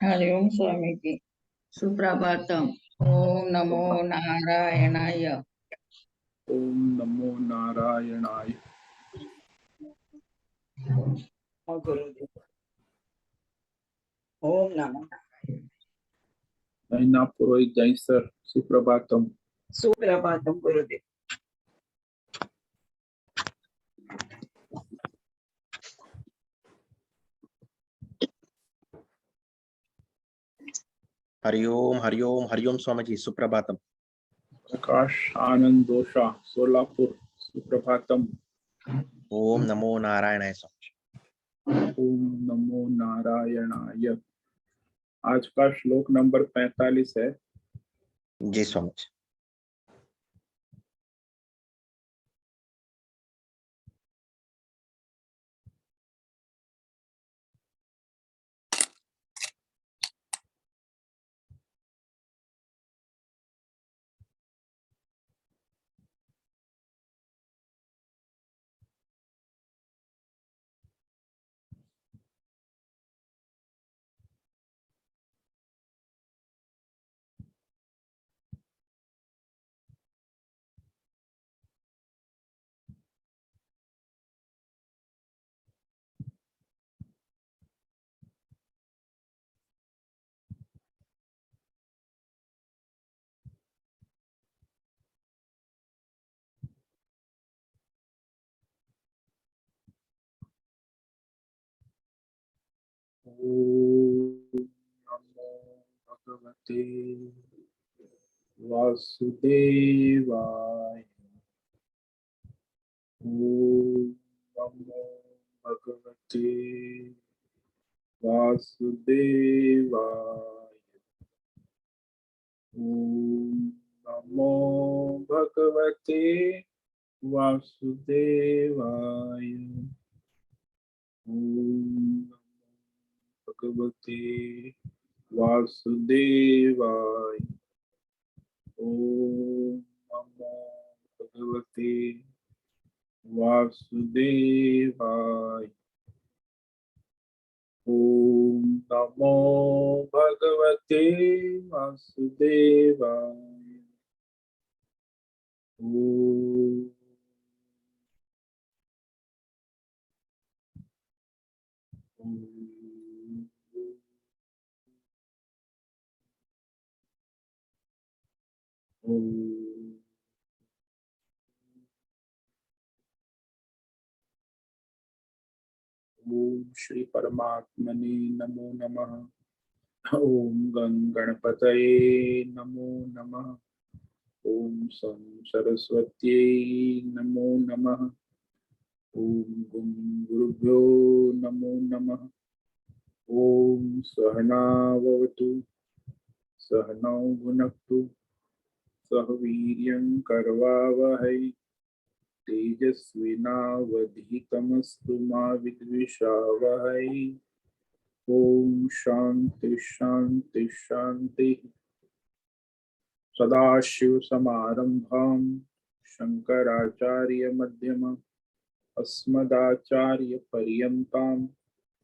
हरिओम स्वामी जी। सुप्रभातम। ओम नमो नारायणाय। ओम नमो नारायणाय। गुरुदेव। ओम नमो नारायण। नैना पुरोहित जय सर, सुप्रभातम। सुप्रभातम गुरुदेव। हरिओम हरिओम हरिओम स्वामी जी, सुप्रभातम। प्रकाश आनंद दोषा, सोलापुर, सुप्रभातम। ओम नमो नारायणाय स्वामी। ओम नमो नारायणाय। आज का श्लोक नंबर 45 है। जी स्वामी जी। ओम नमो भगवते वासुदेवाय। ओम नमो भगवते वासुदेवाय। ओम नमो भगवते वासुदेवाय। ओम भगवते वासुदेवाय। ओम नमो भगवते वासुदेवाय। ओम नमो भगवते वासुदेवाय। ओम ओम श्री परमात्मने नमो नमः। ओम गणपतये नमो नमः। ओम सं सरस्वत्यै नमो नमः। ओम गुरुभ्यो नमो नमः। ओम सहनावतु सहनौ भुनक्तु सह वीर्यं करवावहै तेजस्विनावधीतमस्तु मा विद्विषावहै। ओम शांति शांति शांति। सदाशिव समारंभां शंकराचार्य मध्यमम् अस्मदाचार्य पर्यन्तां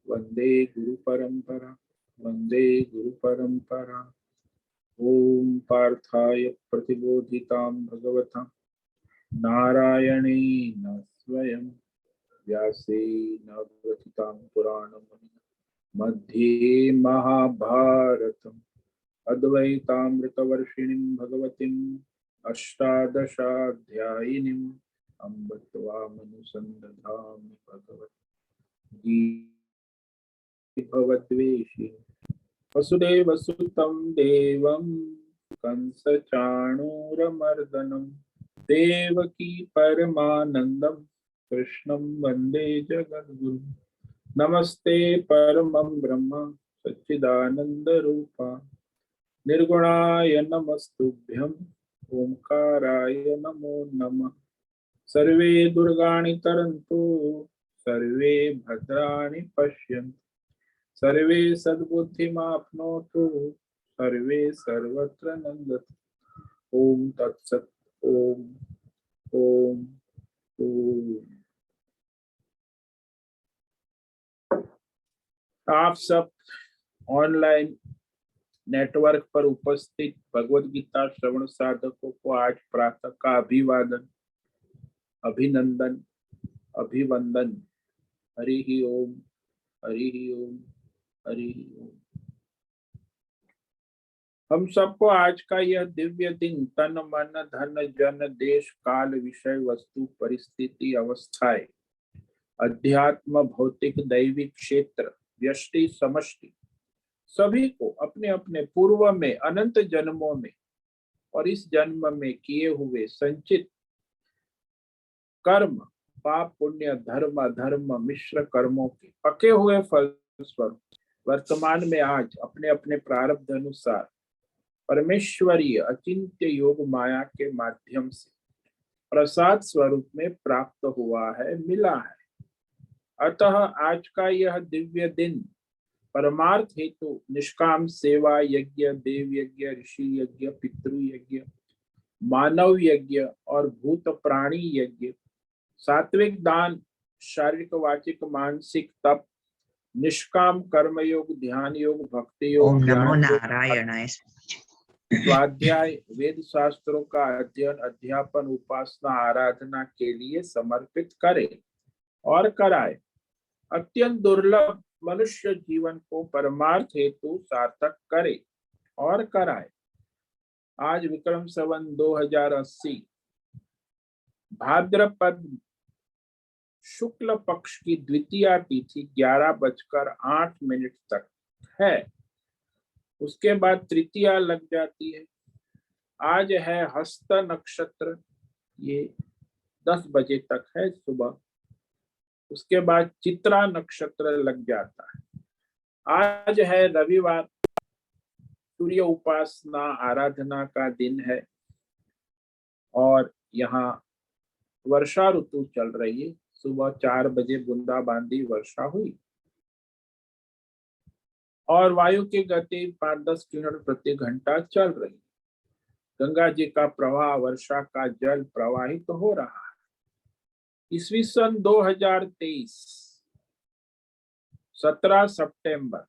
वंदे गुरु परंपरा। वंदे गुरु परंपरा। ओम पार्थाय प्रतिबोधितां भगवता नारायणेन स्वयं व्यासेन ग्रथितां पुराणम् मध्ये महाभारतम् अद्वैतामृतवर्षिणीं भगवतीम् अष्टादशाध्यायिनीम् अम्ब त्वामनुसन्दधामि भगवद्वेषि वसुदेवसुतं देवं कंसचाणूरमर्दनं देवकी परमानन्दं कृष्णं वन्दे जगद्गुरुं। नमस्ते परमं ब्रह्म सच्चिदानन्दरूपा निर्गुणाय नमस्तुभ्यं ओंकाराय नमो नमः। सर्वे दुर्गाणि तरन्तु सर्वे भद्राणि पश्यन्तु सर्वे सद्बुद्धिमाप्नोतु सर्वे सर्वत्र नन्दतु। ओम तत्सत्। ओम ओम ओम। आप सब ऑनलाइन नेटवर्क पर उपस्थित भगवद गीता श्रवण साधकों को आज प्रातः का अभिवादन, अभिनंदन, अभिवंदन। हरि ही ओम, हरि ही ओम, हरि ही ओम। हम सबको आज का यह दिव्य दिन तन मन धन जन देश काल विषय वस्तु परिस्थिति अवस्थाएं अध्यात्म भौतिक दैविक क्षेत्र व्यष्टि समष्टि सभी को अपने अपने पूर्व में अनंत जन्मों में और इस जन्म में किए हुए संचित कर्म पाप पुण्य धर्म अधर्म मिश्र कर्मों के पके हुए फलस्वरूप वर्तमान में आज अपने अपने प्रारब्ध अनुसार परमेश्वरीय अचिंत्य योग माया के माध्यम से प्रसाद स्वरूप में प्राप्त हुआ है, मिला है। अतः आज का यह दिव्य दिन परमार्थ हेतु निष्काम सेवा यज्ञ, देव यज्ञ, ऋषि यज्ञ, पितृ यज्ञ, मानव यज्ञ और भूत प्राणी यज्ञ, सात्विक दान, शारीरिक वाचिक मानसिक तप, निष्काम कर्म योग, ध्यान योग, भक्ति योग, ओम नमो ज्ञान योग, नारायणाय। स्वाध्याय, वेद शास्त्रों का अध्ययन, अध्यापन, उपासना, आराधना के लिए समर्पित करे और कराए। अत्यंत दुर्लभ मनुष्य जीवन को परमार्थ हेतु सार्थक करे और कराए। आज विक्रम संवत 2080 भाद्रपद शुक्ल पक्ष की द्वितीया तिथि 11:08 तक है। उसके बाद तृतीया लग जाती है। आज है हस्त नक्षत्र, ये 10 बजे तक है सुबह। उसके बाद चित्रा नक्षत्र लग जाता है। आज है रविवार, सूर्य उपासना आराधना का दिन है और यहाँ वर्षा ऋतु चल रही है। सुबह 4 बजे बूंदाबांदी वर्षा हुई और वायु की गति 5-10 किलोमीटर प्रति घंटा चल रही। गंगा जी का प्रवाह, वर्षा का जल प्रवाहित तो हो रहा है। ईस्वी सन 2023 17 सितंबर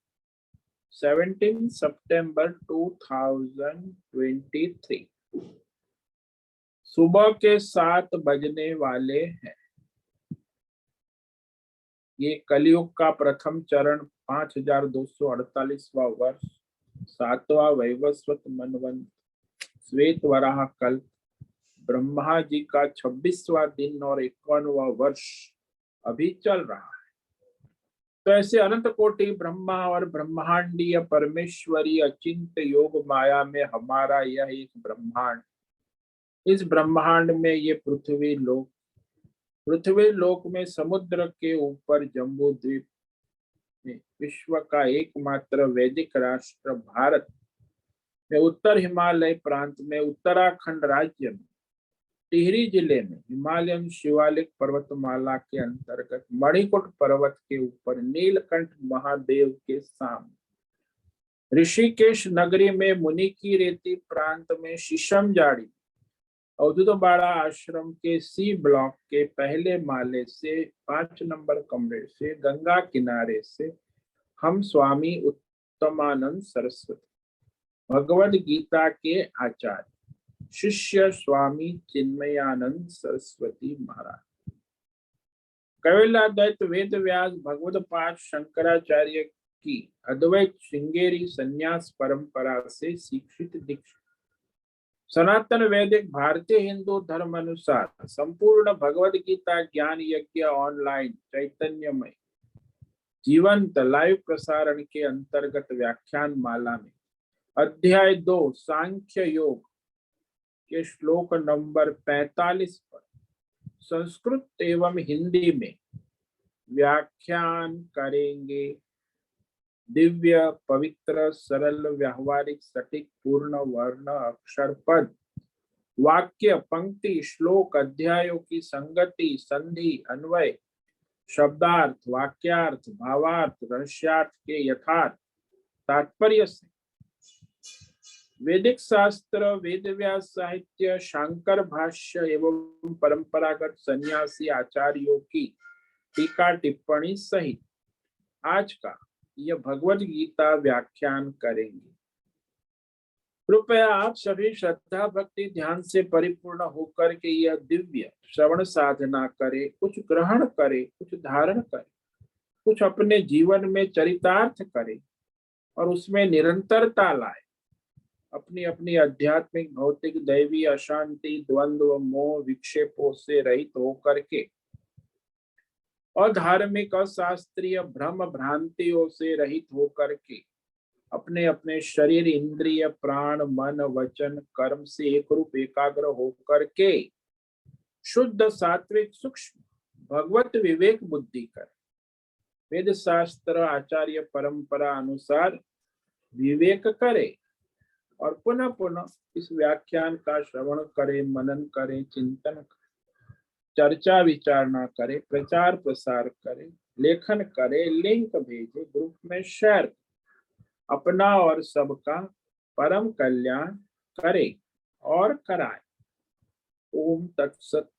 2023 सुबह के 7 बजने वाले हैं। ये कलयुग का प्रथम चरण 5248वां वर्ष, 7वां वैवस्वत मनवंत, श्वेत वराह कल्प, ब्रह्मा जी का 26वां दिन और 51वां वर्ष अभी चल रहा है। तो ऐसे अनंत कोटि ब्रह्मा और ब्रह्मांडीय परमेश्वरी अचिंत्य योग माया में हमारा यह एक ब्रह्मांड, इस ब्रह्मांड में ये पृथ्वी लोक में समुद्र के ऊपर जम्बू द्वीप में विश्व का एकमात्र वैदिक राष्ट्र भारत में उत्तर हिमालय प्रांत में उत्तराखंड राज्य में टिहरी जिले में हिमालयन शिवालिक पर्वतमाला के अंतर्गत मणिकूट पर्वत के ऊपर नीलकंठ महादेव के सामने ऋषिकेश नगरी में मुनि की रेती प्रांत में शीशम जाड़ी अवधूतबाड़ा आश्रम के सी ब्लॉक के पहले माले से 5 नंबर कमरे से गंगा किनारे से हम स्वामी उत्तमानंद सरस्वती भगवद गीता के आचार्य शिष्य स्वामी चिन्मयानंद सरस्वती महाराज कैवल्याद्वैत वेद व्यास भगवद पाद शंकराचार्य की अद्वैत श्रृंगेरी संन्यास परंपरा से शिक्षित दीक्षित सनातन वैदिक भारतीय हिंदू धर्म अनुसार संपूर्ण भगवद गीता ज्ञान यज्ञ ऑनलाइन चैतन्यमय जीवंत लाइव प्रसारण के अंतर्गत व्याख्यान माला में अध्याय 2 सांख्य योग के श्लोक नंबर 45 पर संस्कृत एवं हिंदी में व्याख्यान करेंगे। दिव्य पवित्र सरल व्यावहारिक सटीक पूर्ण वर्ण अक्षर पद वाक्य पंक्ति श्लोक अध्यायों की संगति संधि अन्वय शब्दार्थ वाक्यार्थ भावार्थ रहस्यार्थ के यथार्थ तात्पर्य से वैदिक शास्त्र वेद व्यास साहित्य शांकर भाष्य एवं परंपरागत सन्यासी आचार्यों की टीका टिप्पणी सहित आज का यह भगवत गीता व्याख्यान करेंगे। कृपया आप सभी श्रद्धा भक्ति ध्यान से परिपूर्ण होकर के यह दिव्य श्रवण साधना करें, कुछ ग्रहण करें, कुछ धारण करें, कुछ अपने जीवन में चरितार्थ करें और उसमें निरंतरता लाए। अपनी अपनी आध्यात्मिक, भौतिक, दैवी अशांति, द्वंद्व, मोह, विक्षेपों से रहित होकर के और धार्मिक और शास्त्रीय भ्रम भ्रांतियों से रहित होकर के अपने अपने शरीर, इंद्रिय, प्राण, मन, वचन, कर्म से एक रूप एकाग्र होकर के शुद्ध, सात्विक, सूक्ष्म भगवत विवेक बुद्धि कर वेद शास्त्र आचार्य परंपरा अनुसार विवेक करे और पुनः पुनः इस व्याख्यान का श्रवण करे, मनन करे, चिंतन करे, चर्चा विचारणा करे, प्रचार प्रसार करे, लेखन करे, लिंक भेजे, ग्रुप में शेयर, अपना और सबका परम कल्याण करे और कराए। ओम तत्सत।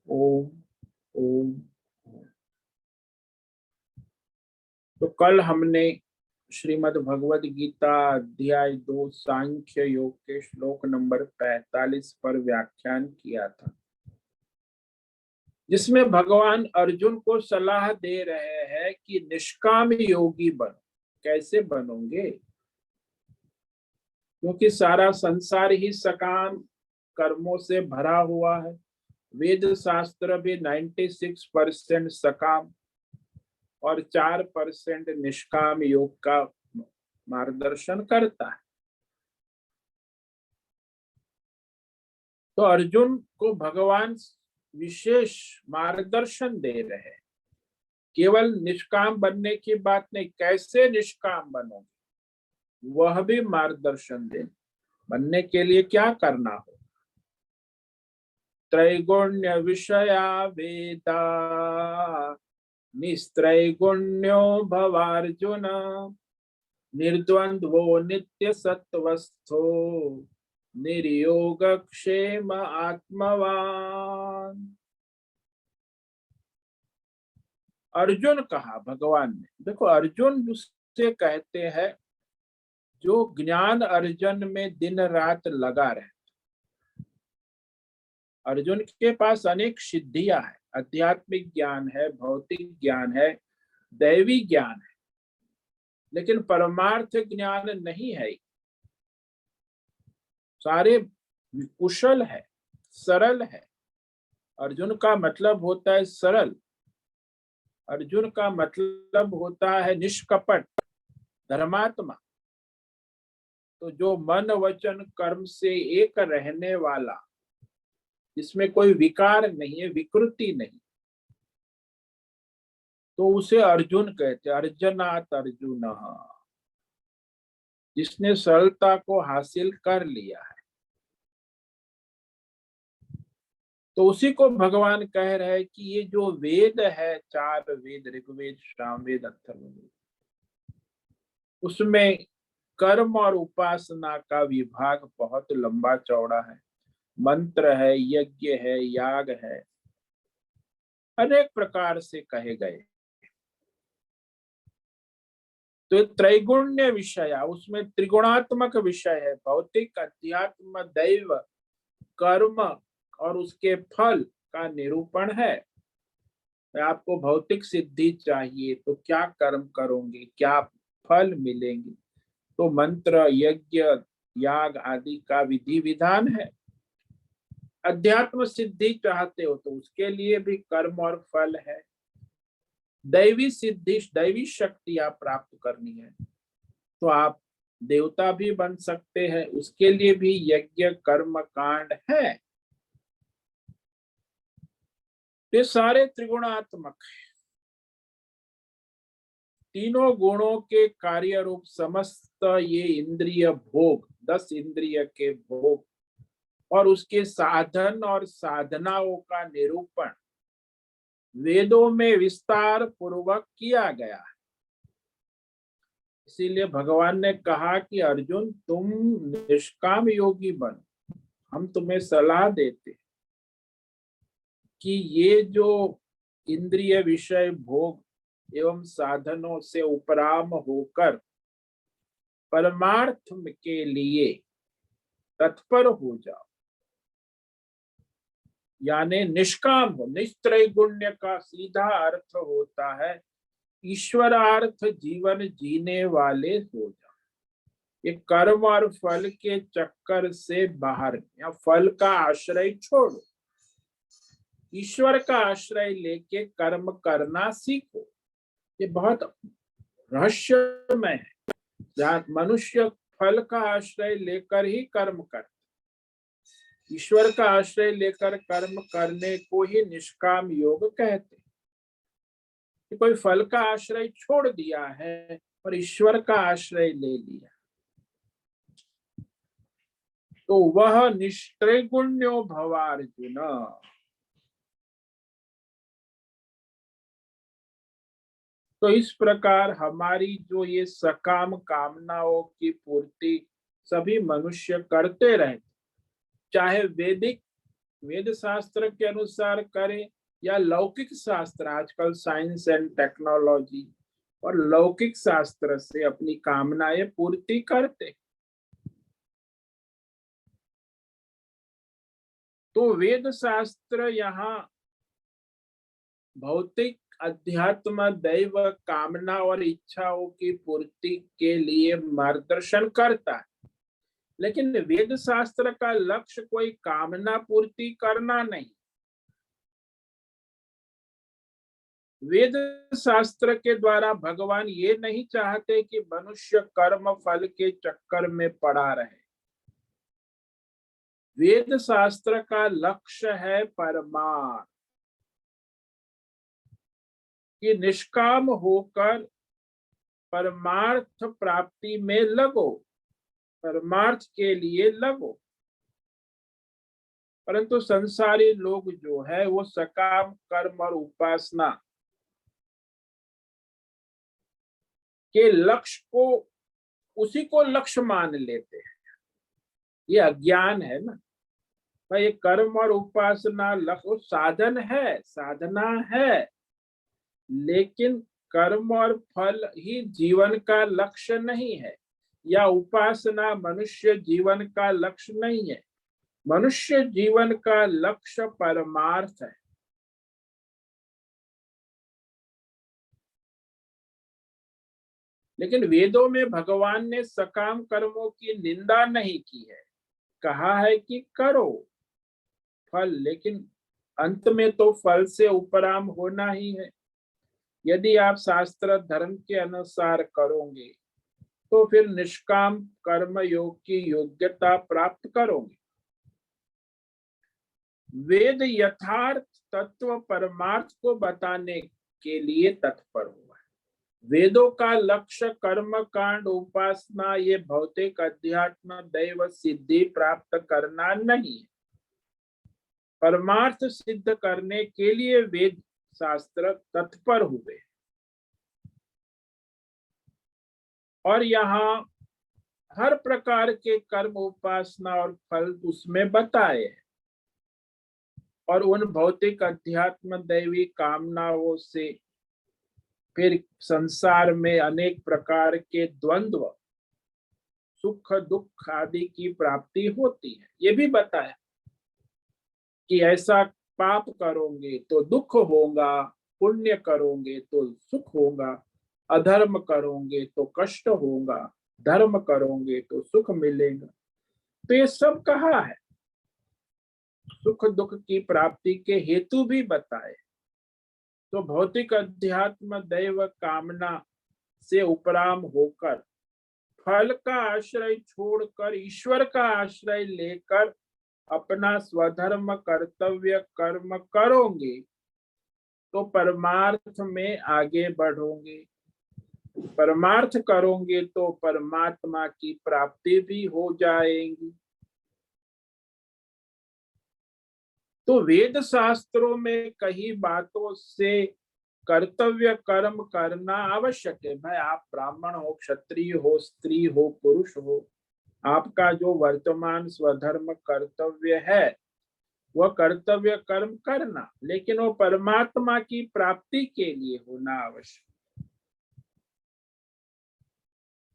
ओम ओम ओम। तो कल हमने श्रीमद् भगवद गीता अध्याय 2 सांख्य योग के श्लोक नंबर 45 पर व्याख्यान किया था, जिसमें भगवान अर्जुन को सलाह दे रहे हैं कि निष्काम योगी बनो। कैसे बनोगे? क्योंकि सारा संसार ही सकाम कर्मों से भरा हुआ है। वेद शास्त्र भी 96% सकाम और 4% निष्काम योग का मार्गदर्शन करता है। तो अर्जुन को भगवान विशेष मार्गदर्शन दे रहे हैं। केवल निष्काम बनने की बात नहीं, कैसे निष्काम बनोगे वह भी मार्गदर्शन दे। बनने के लिए क्या करना हो? त्रैगुण्य विषया वेदा निस्त्रैगुण्यो भवार्जुन निर्द्वंद्वो नित्य सत्वस्थो निर्योग क्षेम आत्मवान। अर्जुन कहा भगवान ने। देखो, अर्जुन उससे कहते हैं जो ज्ञान अर्जन में दिन रात लगा रहे। अर्जुन के पास अनेक सिद्धियां हैं, आध्यात्मिक ज्ञान है, भौतिक ज्ञान है, दैवी ज्ञान है, लेकिन परमार्थ ज्ञान नहीं है। सारे कुशल है, सरल है। अर्जुन का मतलब होता है सरल। अर्जुन का मतलब होता है निष्कपट, धर्मात्मा। तो जो मन वचन कर्म से एक रहने वाला, जिसमें कोई विकार नहीं है, विकृति नहीं, तो उसे अर्जुन कहते। अर्जुनात अर्जुन, जिसने सरलता को हासिल कर लिया है। तो उसी को भगवान कह रहे हैं कि ये जो वेद है, 4 वेद, ऋग्वेद, सामवेद, अथर्ववेद, उसमें कर्म और उपासना का विभाग बहुत लंबा चौड़ा है। मंत्र है, यज्ञ है, याग है, अनेक प्रकार से कहे गए। तो त्रैगुण्य विषय, उसमें त्रिगुणात्मक विषय है। भौतिक, अध्यात्म, दैव, कर्म और उसके फल का निरूपण है। आपको भौतिक सिद्धि चाहिए तो क्या कर्म करोगे, क्या फल मिलेंगे? तो मंत्र, यज्ञ, याग आदि का विधि विधान है। अध्यात्म सिद्धि चाहते हो तो उसके लिए भी कर्म और फल है। दैवी सिद्धि, दैवी शक्तियां प्राप्त करनी है तो आप देवता भी बन सकते हैं, उसके लिए भी यज्ञ कर्म कांड है। ये सारे त्रिगुणात्मक है। तीनों गुणों के कार्य रूप समस्त ये इंद्रिय भोग, 10 इंद्रिय के भोग और उसके साधन और साधनाओं का निरूपण वेदों में विस्तार पूर्वक किया गया है। इसीलिए भगवान ने कहा कि अर्जुन, तुम निष्काम योगी बनो। हम तुम्हें सलाह देते कि ये जो इंद्रिय विषय भोग एवं साधनों से उपराम होकर परमार्थ के लिए तत्पर हो जाओ, यानी निष्काम हो। निस्त्रैगुण्य का सीधा अर्थ होता है ईश्वरार्थ जीवन जीने वाले हो जाओ। ये कर्म और फल के चक्कर से बाहर, या फल का आश्रय छोड़ो, ईश्वर का आश्रय लेके कर्म करना सीखो। ये बहुत रहस्यमय है, जहाँ मनुष्य फल का आश्रय लेकर ही कर्म करता, ईश्वर का आश्रय लेकर कर्म करने को ही निष्काम योग कहते। कोई फल का आश्रय छोड़ दिया है और ईश्वर का आश्रय ले लिया, तो वह निष्त्रैगुण्यो भवार्जुन। तो इस प्रकार हमारी जो ये सकाम कामनाओं की पूर्ति सभी मनुष्य करते रहे, चाहे वेद शास्त्र के अनुसार करें या लौकिक शास्त्र, आजकल साइंस एंड टेक्नोलॉजी और लौकिक शास्त्र से अपनी कामनाएं पूर्ति करते। तो वेद शास्त्र यहाँ भौतिक अध्यात्म दैव कामना और इच्छाओं की पूर्ति के लिए मार्गदर्शन करता है, लेकिन वेद शास्त्र का लक्ष्य कोई कामना पूर्ति करना नहीं। वेद शास्त्र के द्वारा भगवान ये नहीं चाहते कि मनुष्य कर्म फल के चक्कर में पड़ा रहे। वेद शास्त्र का लक्ष्य है परमार्थ, कि निष्काम होकर परमार्थ प्राप्ति में लगो, परमार्थ के लिए लगो। परंतु संसारी लोग जो है वो सकाम कर्म और उपासना के लक्ष्य को, उसी को लक्ष्य मान लेते हैं। ये अज्ञान है ना भाई। कर्म और उपासना लक्ष्य साधन है, साधना है, लेकिन कर्म और फल ही जीवन का लक्ष्य नहीं है, या उपासना मनुष्य जीवन का लक्ष्य नहीं है। मनुष्य जीवन का लक्ष्य परमार्थ है। लेकिन वेदों में भगवान ने सकाम कर्मों की निंदा नहीं की है, कहा है कि करो फल, लेकिन अंत में तो फल से उपराम होना ही है। यदि आप शास्त्र धर्म के अनुसार करोगे तो फिर निष्काम कर्म योग की योग्यता प्राप्त करोगे। वेद यथार्थ तत्व परमार्थ को बताने के लिए तत्पर हुआ है। वेदों का लक्ष्य कर्म कांड उपासना ये भौतिक अध्यात्म दैव सिद्धि प्राप्त करना नहीं है। परमार्थ सिद्ध करने के लिए वेद शास्त्र तत्पर हुए, और यहाँ हर प्रकार के कर्म उपासना और फल उसमें बताए हैं। और उन भौतिक अध्यात्म दैवी कामनाओं से फिर संसार में अनेक प्रकार के द्वंद्व, सुख दुख आदि की प्राप्ति होती है। ये भी बताया कि ऐसा पाप करोगे तो दुख होगा, पुण्य करोगे तो सुख होगा, अधर्म करोगे तो कष्ट होगा, धर्म करोगे तो सुख मिलेगा। तो ये सब कहा है। सुख दुख की प्राप्ति के हेतु भी बताए। तो भौतिक अध्यात्म दैव कामना से उपराम होकर फल का आश्रय छोड़कर ईश्वर का आश्रय लेकर अपना स्वधर्म कर्तव्य कर्म करोगे तो परमार्थ में आगे बढ़ोगे। परमार्थ करोगे तो परमात्मा की प्राप्ति भी हो जाएगी। तो वेद शास्त्रों में कई बातों से कर्तव्य कर्म करना आवश्यक है। भाई आप ब्राह्मण हो, क्षत्रिय हो, स्त्री हो, पुरुष हो, आपका जो वर्तमान स्वधर्म कर्तव्य है वह कर्तव्य कर्म करना, लेकिन वो परमात्मा की प्राप्ति के लिए होना आवश्यक।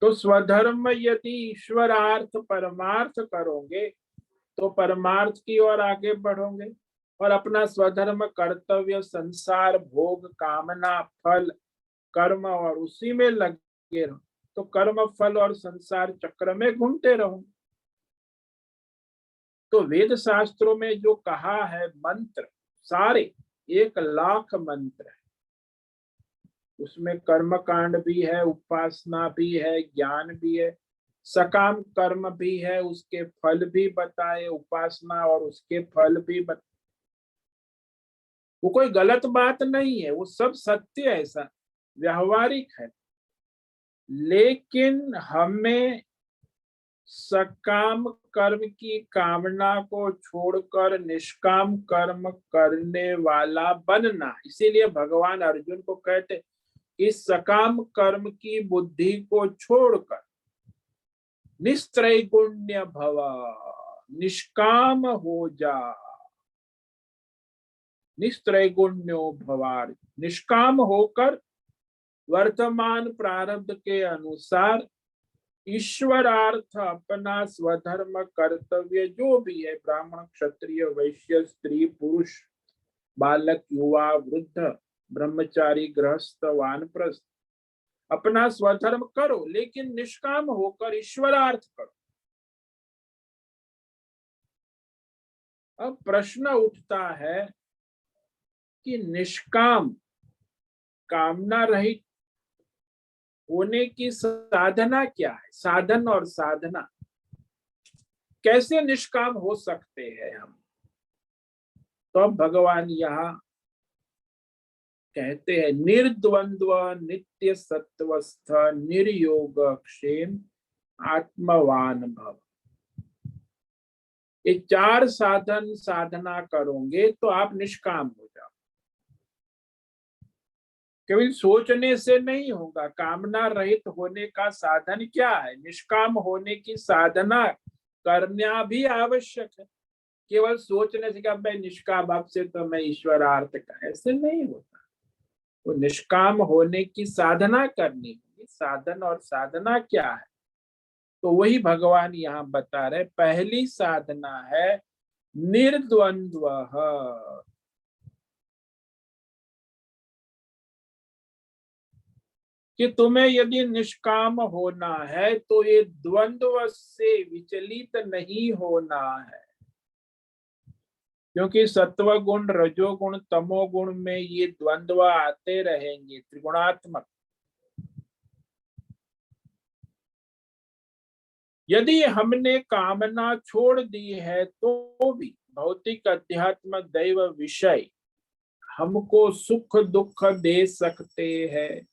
तो स्वधर्म यदि ईश्वरार्थ परमार्थ करोगे तो परमार्थ की ओर आगे बढ़ोगे, और अपना स्वधर्म कर्तव्य संसार भोग कामना फल कर्म और उसी में लगे रहो तो कर्म फल और संसार चक्र में घूमते रहो। तो वेद शास्त्रों में जो कहा है मंत्र सारे 1,00,000 मंत्र है, उसमें कर्म कांड भी है, उपासना भी है, ज्ञान भी है, सकाम कर्म भी है, उसके फल भी बताए, उपासना और उसके फल भी बताए। वो कोई गलत बात नहीं है, वो सब सत्य है, ऐसा व्यवहारिक है। लेकिन हमें सकाम कर्म की कामना को छोड़कर निष्काम कर्म करने वाला बनना। इसीलिए भगवान अर्जुन को कहते इस सकाम कर्म की बुद्धि को छोड़कर निस्त्रैगुण्य भव, निष्काम हो जा। निस्त्रैगुण्यो भवार, निष्काम होकर वर्तमान प्रारब्ध के अनुसार ईश्वरार्थ अपना स्वधर्म कर्तव्य जो भी है, ब्राह्मण क्षत्रिय वैश्य स्त्री पुरुष बालक युवा वृद्ध ब्रह्मचारी गृहस्थ वानप्रस्थ, अपना स्वधर्म करो लेकिन निष्काम होकर ईश्वरार्थ करो। अब प्रश्न उठता है कि निष्काम कामना रहित होने की साधना क्या है? साधन और साधना कैसे निष्काम हो सकते हैं हम? तो अब भगवान यहाँ कहते हैं निर्द्वंद्व नित्य सत्वस्थ निर्योग क्षेम आत्मवान भव। ये 4 साधन साधना करोगे तो आप निष्काम हो जाओ। केवल सोचने से नहीं होगा। कामना रहित होने का साधन क्या है? निष्काम होने की साधना करना भी आवश्यक है। केवल सोचने से क्या मैं निष्काम, अब से तो मैं ईश्वरार्थ का, ऐसे नहीं होता। तो निष्काम होने की साधना करनी होगी। साधन और साधना क्या है? तो वही भगवान यहाँ बता रहे। पहली साधना है निर्द्वंद्व, कि तुम्हें यदि निष्काम होना है तो ये द्वंद्व से विचलित नहीं होना है, क्योंकि सत्व गुण रजोगुण तमोगुण में ये द्वंद्व आते रहेंगे, त्रिगुणात्मक। यदि हमने कामना छोड़ दी है तो भी भौतिक अध्यात्म दैव विषय हमको सुख दुख दे सकते हैं।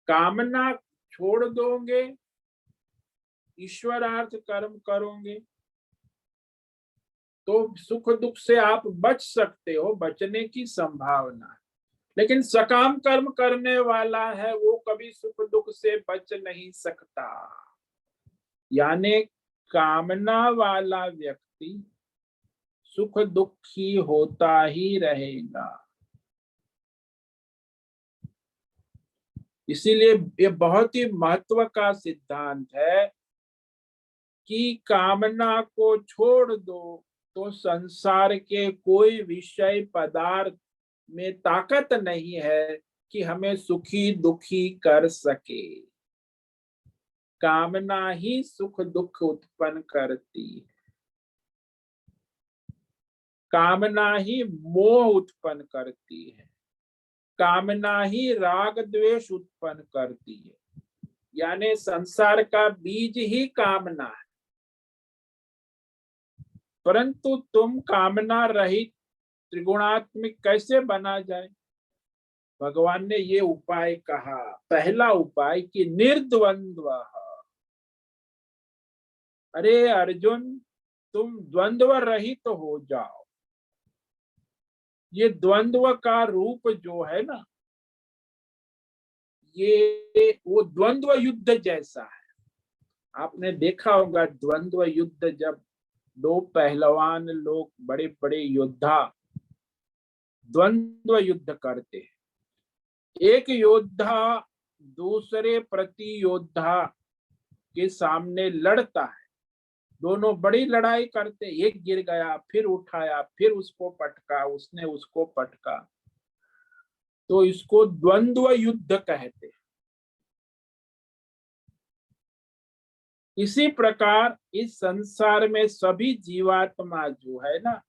कामना छोड़ दोगे, ईश्वरार्थ कर्म करोगे तो सुख दुख से आप बच सकते हो, बचने की संभावना है। लेकिन सकाम कर्म करने वाला है वो कभी सुख दुख से बच नहीं सकता। यानी कामना वाला व्यक्ति सुख दुखी होता ही रहेगा। इसीलिए ये बहुत ही महत्व का सिद्धांत है कि कामना को छोड़ दो तो संसार के कोई विषय पदार्थ में ताकत नहीं है कि हमें सुखी दुखी कर सके। कामना ही सुख दुख उत्पन्न करती है, कामना ही मोह उत्पन्न करती है, कामना ही राग द्वेष उत्पन्न करती है। यानी संसार का बीज ही कामना है। परंतु तुम कामना रहित त्रिगुणात्मिक कैसे बना जाए? भगवान ने ये उपाय कहा। पहला उपाय कि निर्द्वंद्व। अरे अर्जुन, तुम द्वंद्व रहित तो हो जाओ। ये द्वंद्व का रूप जो है ना, ये वो द्वंद्व युद्ध जैसा है। आपने देखा होगा द्वंद्व युद्ध, जब 2 पहलवान लोग, बड़े बड़े योद्धा द्वंद्व युद्ध करते हैं, एक योद्धा दूसरे प्रतियोद्धा के सामने लड़ता है, दोनों बड़ी लड़ाई करते, एक गिर गया, फिर उठाया, फिर उसको पटका, उसने उसको पटका, तो इसको द्वंद्व युद्ध कहते हैं। इसी प्रकार इस संसार में सभी जीवात्मा जो है ना,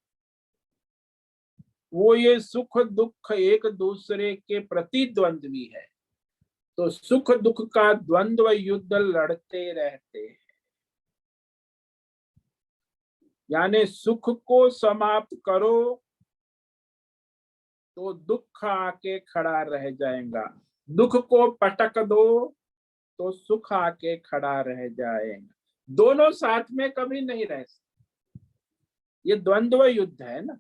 वो ये सुख दुख एक दूसरे के प्रतिद्वंद्वी है, तो सुख दुख का द्वंद्व युद्ध लड़ते रहते हैं। यानी सुख को समाप्त करो तो दुख आके खड़ा रह जाएगा, दुख को पटक दो तो सुख आके खड़ा रह जाएगा। दोनों साथ में कभी नहीं रह सकते, ये द्वंद्व युद्ध है ना।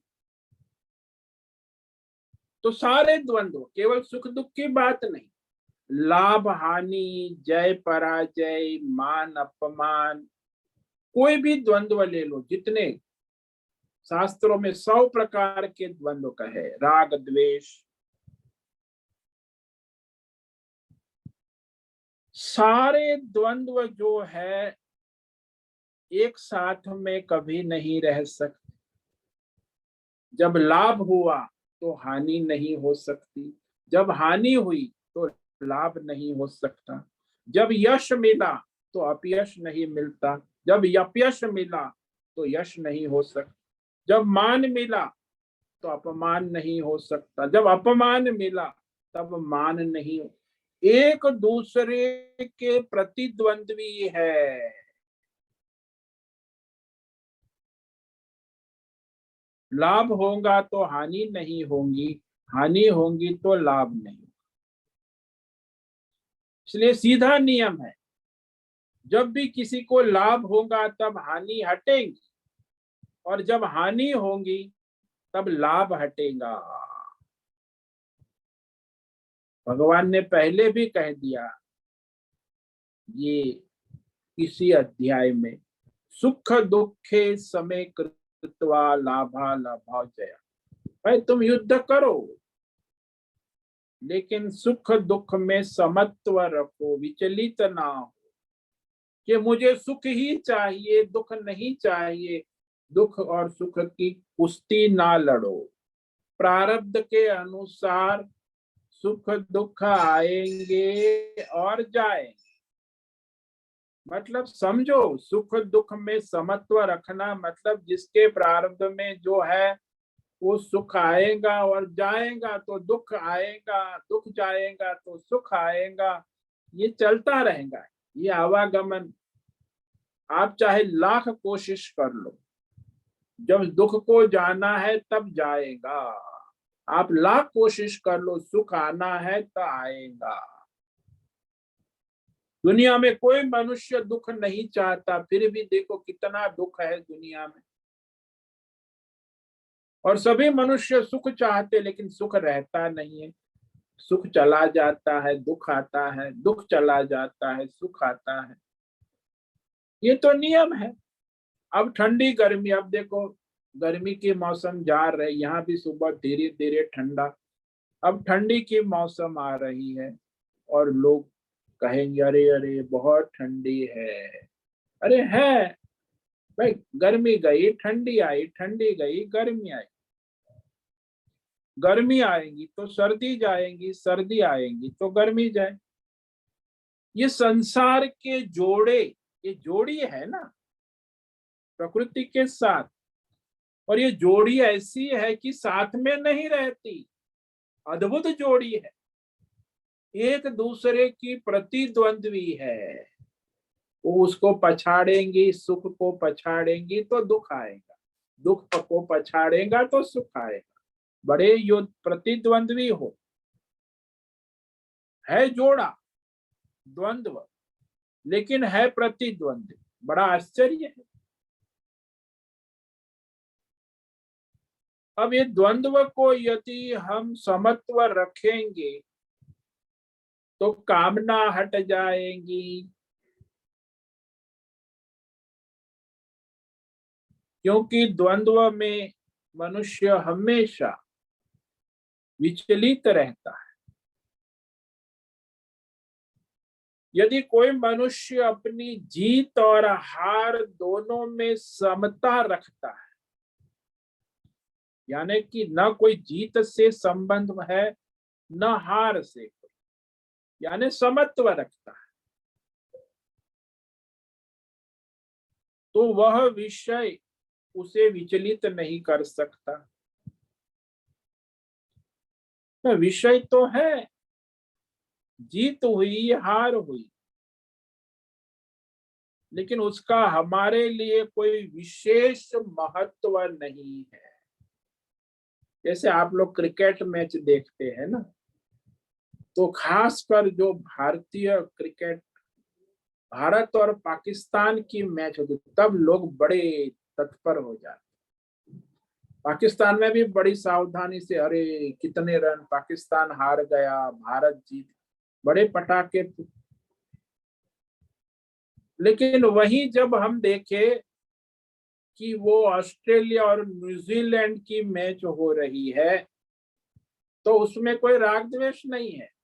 तो सारे द्वंद्व, केवल सुख दुख की बात नहीं, लाभ हानि, जय पराजय, मान अपमान, कोई भी द्वंद्व ले लो, जितने शास्त्रों में 100 प्रकार के द्वंद्व का है, राग द्वेष, सारे द्वंद्व जो है एक साथ में कभी नहीं रह सकते। जब लाभ हुआ तो हानि नहीं हो सकती, जब हानि हुई तो लाभ नहीं हो सकता, जब यश मिला तो अपयश नहीं मिलता, जब अपयश मिला तो यश नहीं हो सकता, जब मान मिला तो अपमान नहीं हो सकता, जब अपमान मिला तब मान नहीं हो, एक दूसरे के प्रतिद्वंद्वी है। लाभ होगा तो हानि नहीं होगी, हानि होगी तो लाभ नहीं। इसलिए सीधा नियम है, जब भी किसी को लाभ होगा तब हानि हटेगी, और जब हानि होगी तब लाभ हटेगा। भगवान ने पहले भी कह दिया ये इसी अध्याय में, सुख दुखे समय कृत्वा लाभा लाभा जया। भाई तुम युद्ध करो, लेकिन सुख दुख में समत्व रखो, विचलित ना हो कि मुझे सुख ही चाहिए, दुख नहीं चाहिए। दुख और सुख की कुश्ती ना लड़ो, प्रारब्ध के अनुसार सुख दुख आएंगे और जाएंगे। मतलब समझो, सुख दुख में समत्व रखना मतलब जिसके प्रारब्ध में जो है वो सुख आएगा और जाएगा, तो दुख आएगा, दुख जाएगा तो सुख आएगा, ये चलता रहेगा, ये आवागमन। आप चाहे लाख कोशिश कर लो, जब दुख को जाना है तब जाएगा। आप लाख कोशिश कर लो, सुख आना है तो आएगा। दुनिया में कोई मनुष्य दुख नहीं चाहता, फिर भी देखो कितना दुख है दुनिया में। और सभी मनुष्य सुख चाहते, लेकिन सुख रहता नहीं है, सुख चला जाता है, दुख आता है, दुख चला जाता है, सुख आता है। ये तो नियम है। अब ठंडी गर्मी, अब देखो गर्मी के मौसम जा रहे, यहाँ भी सुबह धीरे धीरे ठंडा, अब ठंडी की मौसम आ रही है और लोग कहेंगे अरे अरे बहुत ठंडी है। अरे है भाई, गर्मी गई ठंडी आई, ठंडी गई गर्मी आई, गर्मी आएगी तो सर्दी जाएगी, सर्दी आएगी तो गर्मी जाए। ये संसार के जोड़े, ये जोड़ी है ना प्रकृति के साथ, और ये जोड़ी ऐसी है कि साथ में नहीं रहती, अद्भुत जोड़ी है, एक दूसरे की प्रतिद्वंद्वी है। वो उसको पछाड़ेंगी, सुख को पछाड़ेंगी तो दुख आएगा, दुख को पछाड़ेगा तो सुख आएगा। बड़े युद्ध प्रतिद्वंद्वी हो, है जोड़ा द्वंद्व, लेकिन है प्रतिद्वंद्वी, बड़ा आश्चर्य है। अब ये द्वंद्व को यदि हम समत्व रखेंगे तो कामना हट जाएंगी, क्योंकि द्वंद्व में मनुष्य हमेशा विचलित रहता है। यदि कोई मनुष्य अपनी जीत और हार दोनों में समता रखता है, यानी कि न कोई जीत से संबंध है न हार से, यानी समत्व रखता है, तो वह विषय उसे विचलित नहीं कर सकता। तो विषय तो है, जीत हुई हार हुई, लेकिन उसका हमारे लिए कोई विशेष महत्व नहीं है। जैसे आप लोग क्रिकेट मैच देखते हैं ना, तो खासकर जो भारतीय क्रिकेट, भारत और पाकिस्तान की मैच होती, तब लोग बड़े तत्पर हो जाते। पाकिस्तान में भी बड़ी सावधानी से, अरे कितने रन, पाकिस्तान हार गया, भारत जीत, बड़े पटाखे। लेकिन वहीं जब हम देखे कि वो ऑस्ट्रेलिया और न्यूजीलैंड की मैच हो रही है, तो उसमें कोई राग द्वेष नहीं है।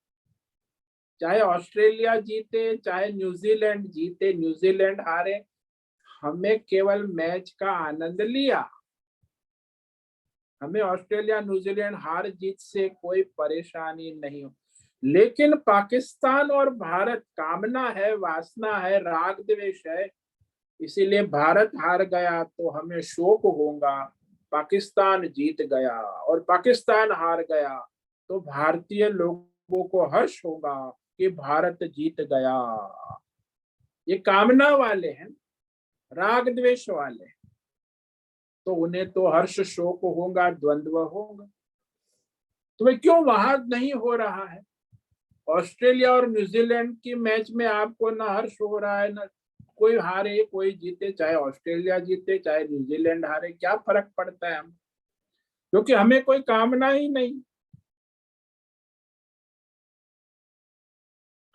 चाहे ऑस्ट्रेलिया जीते, चाहे न्यूजीलैंड जीते, न्यूजीलैंड हारे, हमें केवल मैच का आनंद लिया। हमें ऑस्ट्रेलिया न्यूजीलैंड हार जीत से कोई परेशानी नहीं हो। लेकिन पाकिस्तान और भारत, कामना है, वासना है, राग द्वेष है, इसीलिए भारत हार गया तो हमें शोक होगा, पाकिस्तान जीत गया और पाकिस्तान हार गया तो भारतीय लोगों को हर्ष होगा कि भारत जीत गया। ये कामना वाले हैं, राग द्वेष वाले, तो उन्हें तो हर्ष शोक होगा, द्वंद्व होगा। तो भाई क्यों वहां नहीं हो रहा है? ऑस्ट्रेलिया और न्यूजीलैंड की मैच में आपको ना हर्ष हो रहा है, ना कोई हारे कोई जीते, चाहे ऑस्ट्रेलिया जीते चाहे न्यूजीलैंड हारे, क्या फर्क पड़ता है हम, क्योंकि हमें कोई कामना ही नहीं।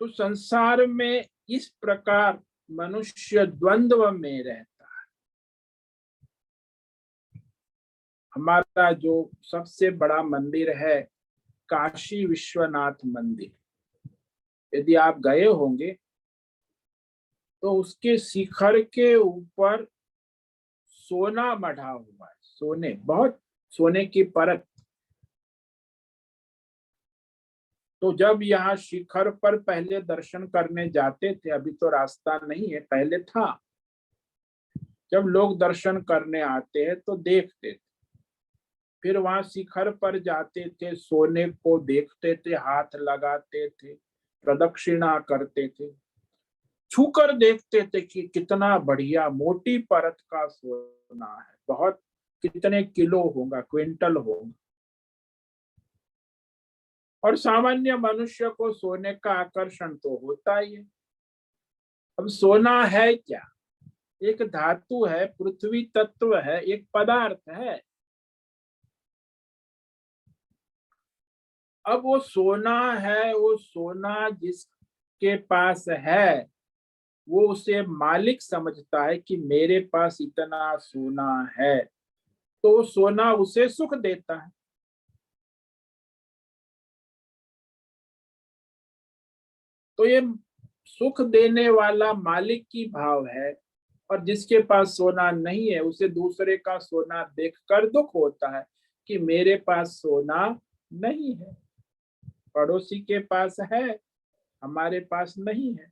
तो संसार में इस प्रकार मनुष्य द्वंद्व में रहता है। हमारा जो सबसे बड़ा मंदिर है काशी विश्वनाथ मंदिर, यदि आप गए होंगे तो उसके शिखर के ऊपर सोना मढ़ा हुआ है, सोने, बहुत सोने की परत। तो जब यहाँ शिखर पर पहले दर्शन करने जाते थे, अभी तो रास्ता नहीं है, पहले था, जब लोग दर्शन करने आते हैं तो देखते थे, फिर वहां शिखर पर जाते थे, सोने को देखते थे, हाथ लगाते थे, प्रदक्षिणा करते थे, छूकर देखते थे कि कितना बढ़िया मोटी परत का सोना है, बहुत, कितने किलो होगा, क्विंटल होगा। और सामान्य मनुष्य को सोने का आकर्षण तो होता ही है। अब सोना है क्या? एक धातु है, पृथ्वी तत्व है, एक पदार्थ है। अब वो सोना है, वो सोना जिसके पास है वो उसे मालिक समझता है कि मेरे पास इतना सोना है, तो सोना उसे सुख देता है। तो ये सुख देने वाला मालिक की भाव है, और जिसके पास सोना नहीं है उसे दूसरे का सोना देखकर दुख होता है कि मेरे पास सोना नहीं है, पड़ोसी के पास है, हमारे पास नहीं है।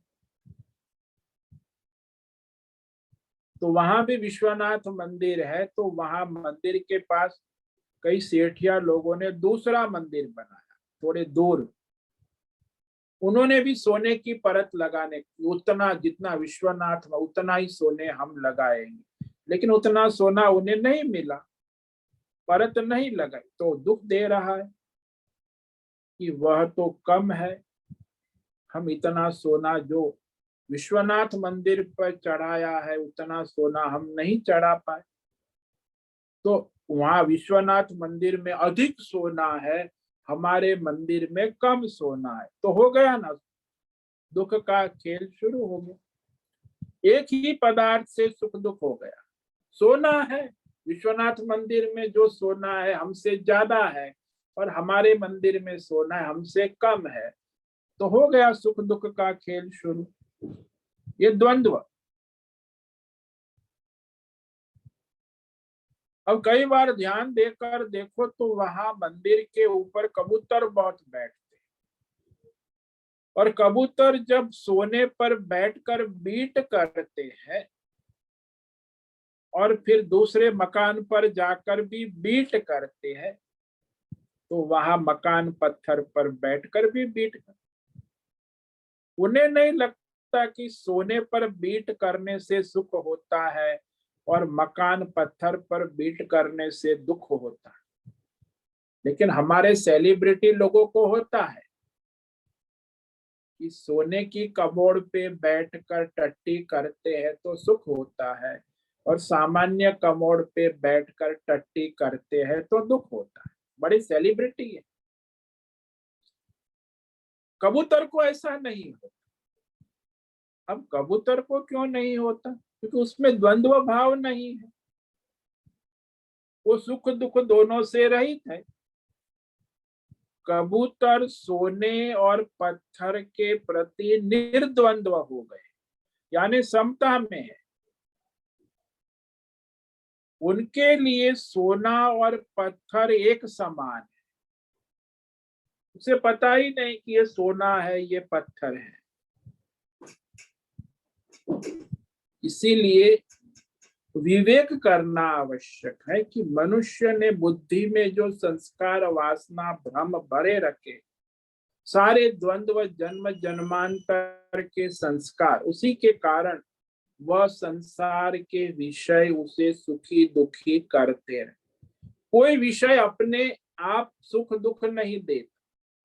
तो वहां भी विश्वनाथ मंदिर है, तो वहां मंदिर के पास कई सेठिया लोगों ने दूसरा मंदिर बनाया थोड़े दूर, उन्होंने भी सोने की परत लगाने, उतना जितना विश्वनाथ में उतना ही सोने हम लगाएंगे, लेकिन उतना सोना उन्हें नहीं मिला, परत नहीं लगाई, तो दुख दे रहा है कि वह तो कम है, हम इतना सोना जो विश्वनाथ मंदिर पर चढ़ाया है उतना सोना हम नहीं चढ़ा पाए। तो वहां विश्वनाथ मंदिर में अधिक सोना है, हमारे मंदिर में कम सोना है, तो हो गया ना, दुख का खेल शुरू हो गया। एक ही पदार्थ से सुख दुख हो गया। सोना है, विश्वनाथ मंदिर में जो सोना है हमसे ज्यादा है, और हमारे मंदिर में सोना है हमसे कम है, तो हो गया सुख दुख का खेल शुरू। ये द्वंद्व। अब कई बार ध्यान देकर देखो तो वहां मंदिर के ऊपर कबूतर बहुत बैठते हैं, और कबूतर जब सोने पर बैठकर बीट करते हैं और फिर दूसरे मकान पर जाकर भी बीट करते हैं, तो वहां मकान पत्थर पर बैठकर भी बीट करते। उन्हें नहीं लगता कि सोने पर बीट करने से सुख होता है और मकान पत्थर पर बीट करने से दुख होता है। लेकिन हमारे सेलिब्रिटी लोगों को होता है कि सोने की कबोड़ पे बैठकर टट्टी करते हैं तो सुख होता है, और सामान्य कमोड़ पे बैठकर टट्टी करते हैं तो दुख होता है। बड़ी सेलिब्रिटी है। कबूतर को ऐसा नहीं होता। अब कबूतर को क्यों नहीं होता? क्योंकि उसमें द्वंद्व भाव नहीं है, वो सुख दुख दोनों से रहित है। कबूतर सोने और पत्थर के प्रति निर्द्वंद्व हो गए, यानी समता में है। उनके लिए सोना और पत्थर एक समान है। उसे पता ही नहीं कि ये सोना है, ये पत्थर है। इसीलिए विवेक करना आवश्यक है कि मनुष्य ने बुद्धि में जो संस्कार वासना भ्रम भरे रखे, सारे द्वंद्व जन्म जन्मांतर के संस्कार, उसी के कारण वह संसार के विषय उसे सुखी दुखी करते रहे। कोई विषय अपने आप सुख दुख नहीं देता,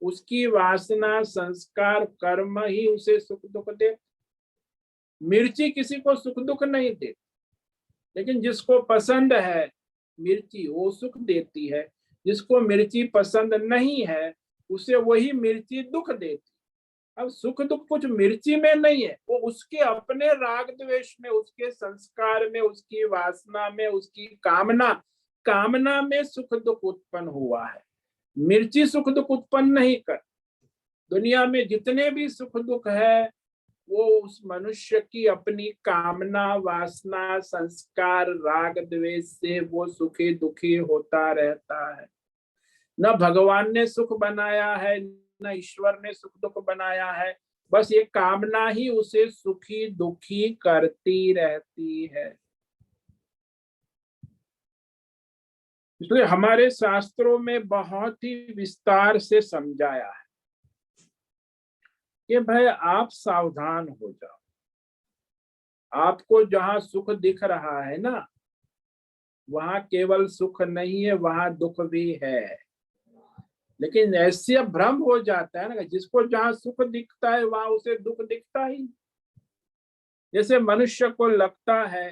उसकी वासना संस्कार कर्म ही उसे सुख दुख दे। मिर्ची किसी को सुख दुख नहीं देती, लेकिन जिसको पसंद है मिर्ची वो सुख देती है। जिसको मिर्ची पसंद नहीं है उसे वही मिर्ची दुख देती। अब सुख दुख कुछ मिर्ची में नहीं है, वो उसके अपने राग द्वेष में, उसके संस्कार में, उसकी वासना में, उसकी कामना में सुख दुख उत्पन्न हुआ है। मिर्ची सुख दुख उत्पन्न नहीं कर। दुनिया में जितने भी सुख दुख है वो उस मनुष्य की अपनी कामना वासना संस्कार राग द्वेष से वो सुखी दुखी होता रहता है। न भगवान ने सुख बनाया है, न ईश्वर ने सुख दुख बनाया है, बस ये कामना ही उसे सुखी दुखी करती रहती है। इसलिए हमारे शास्त्रों में बहुत ही विस्तार से समझाया है कि भाई आप सावधान हो जाओ। आपको जहां सुख दिख रहा है ना, वहां केवल सुख नहीं है, वहां दुख भी है। लेकिन ऐसे भ्रम हो जाता है ना, जिसको जहां सुख दिखता है वहां उसे दुख दिखता ही। जैसे मनुष्य को लगता है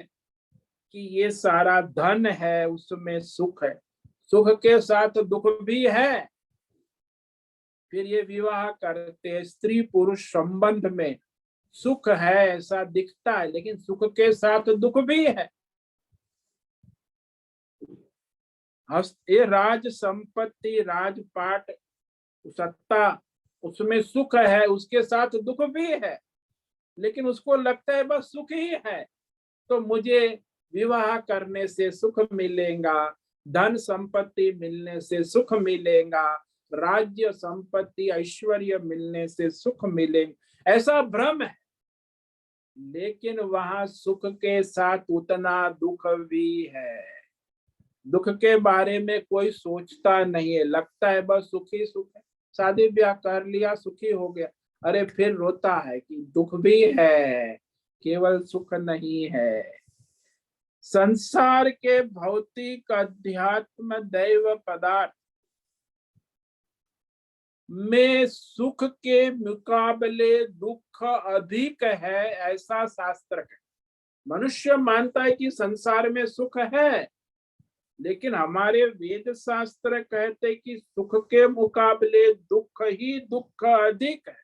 कि ये सारा धन है, उसमें सुख है, सुख के साथ दुख भी है। फिर ये विवाह करते हैं, स्त्री पुरुष संबंध में सुख है ऐसा दिखता है, लेकिन सुख के साथ दुख भी है। ये राज संपत्ति राजपाट सत्ता, उसमें सुख है, उसके साथ दुख भी है, लेकिन उसको लगता है बस सुख ही है तो मुझे विवाह करने से सुख मिलेगा, धन संपत्ति मिलने से सुख मिलेगा, राज्य संपत्ति ऐश्वर्य मिलने से सुख मिलेगा, ऐसा भ्रम है। लेकिन वहां सुख के साथ उतना दुख भी है। दुख के बारे में कोई सोचता नहीं है, लगता है बस सुख ही सुख है। शादी ब्याह कर लिया, सुखी हो गया, अरे फिर रोता है कि दुख भी है, केवल सुख नहीं है। संसार के भौतिक अध्यात्म दैव पदार्थ में सुख के मुकाबले दुख अधिक है, ऐसा शास्त्र है। मनुष्य मानता है कि संसार में सुख है, लेकिन हमारे वेद शास्त्र कहते हैं कि सुख के मुकाबले दुख ही दुख अधिक है।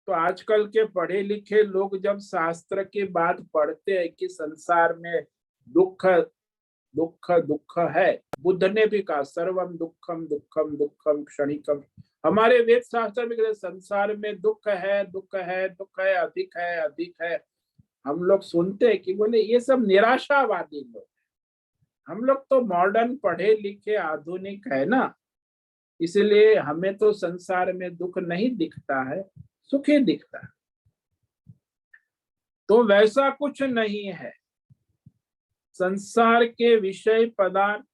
तो आजकल के पढ़े लिखे लोग जब शास्त्र की बात पढ़ते हैं कि संसार में दुख दुख दुख है। बुद्ध ने भी कहा सर्वम दुखम दुखम दुखम क्षणिकम। हमारे वेद शास्त्र में कहते संसार में दुख है दुख है दुख है, अधिक है अधिक है। हम लोग सुनते हैं कि बोले ये सब निराशावादी लोग। हम लोग तो मॉडर्न पढ़े लिखे आधुनिक है ना, इसलिए हमें तो संसार में दुख नहीं दिखता है, सुख ही दिखता है। तो वैसा कुछ नहीं है। संसार के विषय पदार्थ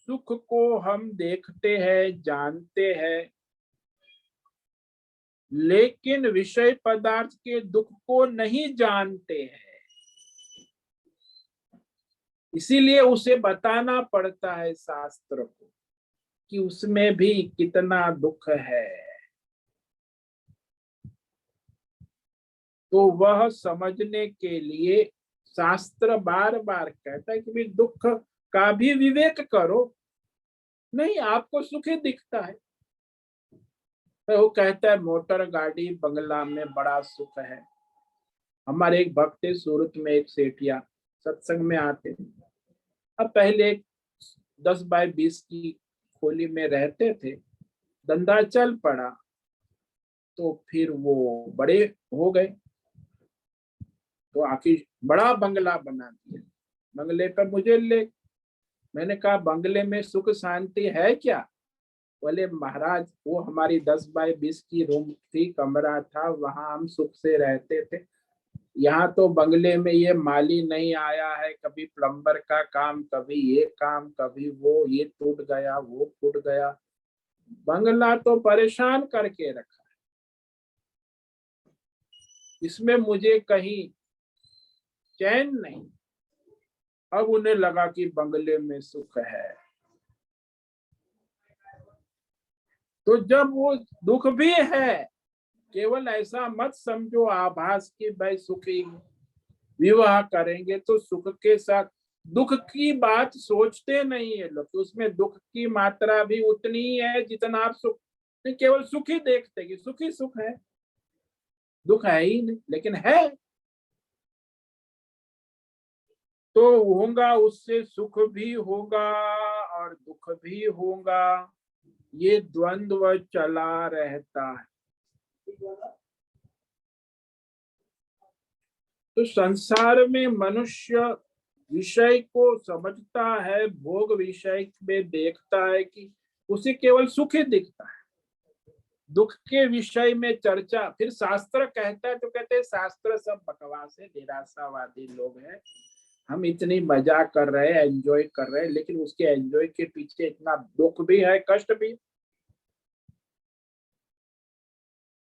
सुख को हम देखते हैं जानते हैं, लेकिन विषय पदार्थ के दुख को नहीं जानते हैं। इसीलिए उसे बताना पड़ता है शास्त्र को कि उसमें भी कितना दुख है। तो वह समझने के लिए शास्त्र बार बार कहता है कि भाई दुख का भी विवेक करो। नहीं, आपको सुख ही दिखता है। तो वो कहता है मोटर गाड़ी बंगला में बड़ा सुख है। हमारे एक भक्त सूरत में एक सेठिया सत्संग में आते थे। अब पहले 10 बाय 20 की खोली में रहते थे, धंधा चल पड़ा तो फिर वो बड़े हो गए, तो आखिर बड़ा बंगला बना दिया। बंगले पर मुझे ले, मैंने कहा बंगले में सुख शांति है क्या? बोले महाराज वो हमारी 10 बाय 20 की रूम थी, कमरा था, वहां हम सुख से रहते थे। यहाँ तो बंगले में ये माली नहीं आया है, कभी प्लम्बर का काम, कभी ये काम, कभी वो, ये टूट गया वो फूट गया। बंगला तो परेशान करके रखा है, इसमें मुझे कहीं चैन नहीं। अब उन्हें लगा कि बंगले में सुख है। तो जब वो दुख भी है, केवल ऐसा मत समझो आभास की भाई सुखी विवाह करेंगे तो सुख के साथ दुख की बात सोचते नहीं है लोग। तो उसमें दुख की मात्रा भी उतनी ही है जितना आप सुख, केवल सुख ही देखते कि सुख ही सुख है, दुख है ही नहीं, लेकिन है। तो होगा उससे सुख भी होगा और दुख भी होगा, ये द्वंद्व चला रहता है। तो संसार में मनुष्य विषय को समझता है, भोग विषय में देखता है कि उसे केवल सुख ही दिखता है। दुख के विषय में चर्चा फिर शास्त्र कहता है तो कहते हैं शास्त्र सब बकवास है, निराशावादी लोग हैं। हम इतनी मजा कर रहे हैं, एंजॉय कर रहे हैं, लेकिन उसके एंजॉय के पीछे इतना दुख भी है, कष्ट भी।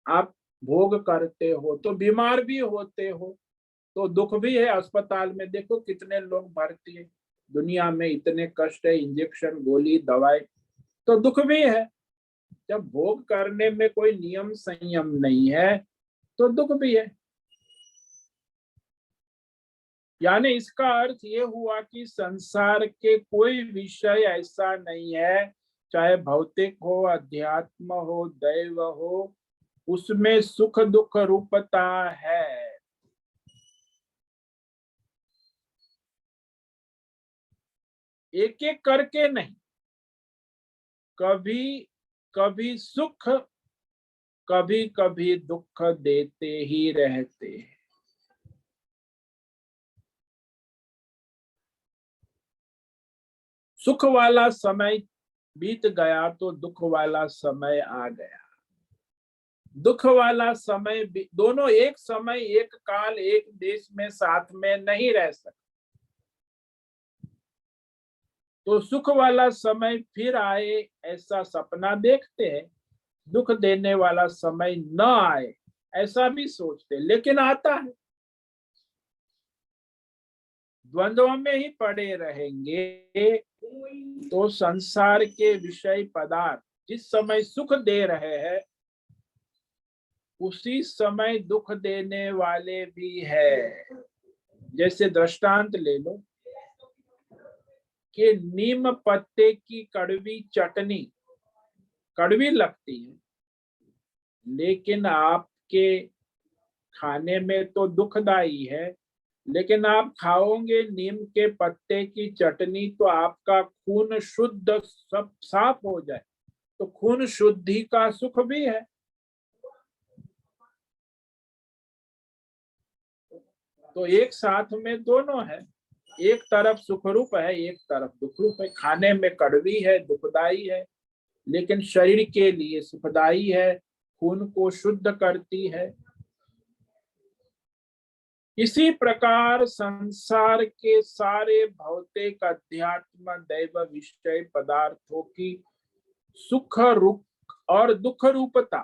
आप भोग करते हो तो बीमार भी होते हो तो दुख भी है। अस्पताल में देखो कितने लोग भर्ती है, दुनिया में इतने कष्ट है, इंजेक्शन गोली दवाई, तो दुख भी है। जब भोग करने में कोई नियम संयम नहीं है तो दुख भी है। यानी इसका अर्थ ये हुआ कि संसार के कोई विषय ऐसा नहीं है, चाहे भौतिक हो, अध्यात्म हो, दैव हो, उसमें सुख दुख रूपता है। एक एक करके नहीं, कभी कभी सुख कभी कभी दुख देते ही रहते हैं। सुख वाला समय बीत गया तो दुख वाला समय आ गया। दुख वाला समय दोनों एक समय, एक काल, एक देश में साथ में नहीं रह सकते। तो सुख वाला समय फिर आए ऐसा सपना देखते हैं, दुख देने वाला समय न आए ऐसा भी सोचते, लेकिन आता है। द्वंद्व में ही पड़े रहेंगे तो संसार के विषय पदार्थ जिस समय सुख दे रहे हैं उसी समय दुख देने वाले भी है। जैसे दृष्टांत ले लो कि नीम पत्ते की कड़वी चटनी कड़वी लगती है, लेकिन आपके खाने में तो दुखदाई है, लेकिन आप खाओगे नीम के पत्ते की चटनी तो आपका खून शुद्ध सब साफ हो जाए। तो खून शुद्धि का सुख भी है। तो एक साथ में दोनों है, एक तरफ सुख रूप है, एक तरफ दुख रूप है। खाने में कड़वी है, दुखदाई है, लेकिन शरीर के लिए सुखदाई है, खून को शुद्ध करती है। इसी प्रकार संसार के सारे भौतिक अध्यात्म दैव विषय पदार्थों की सुख रूप और दुख रूपता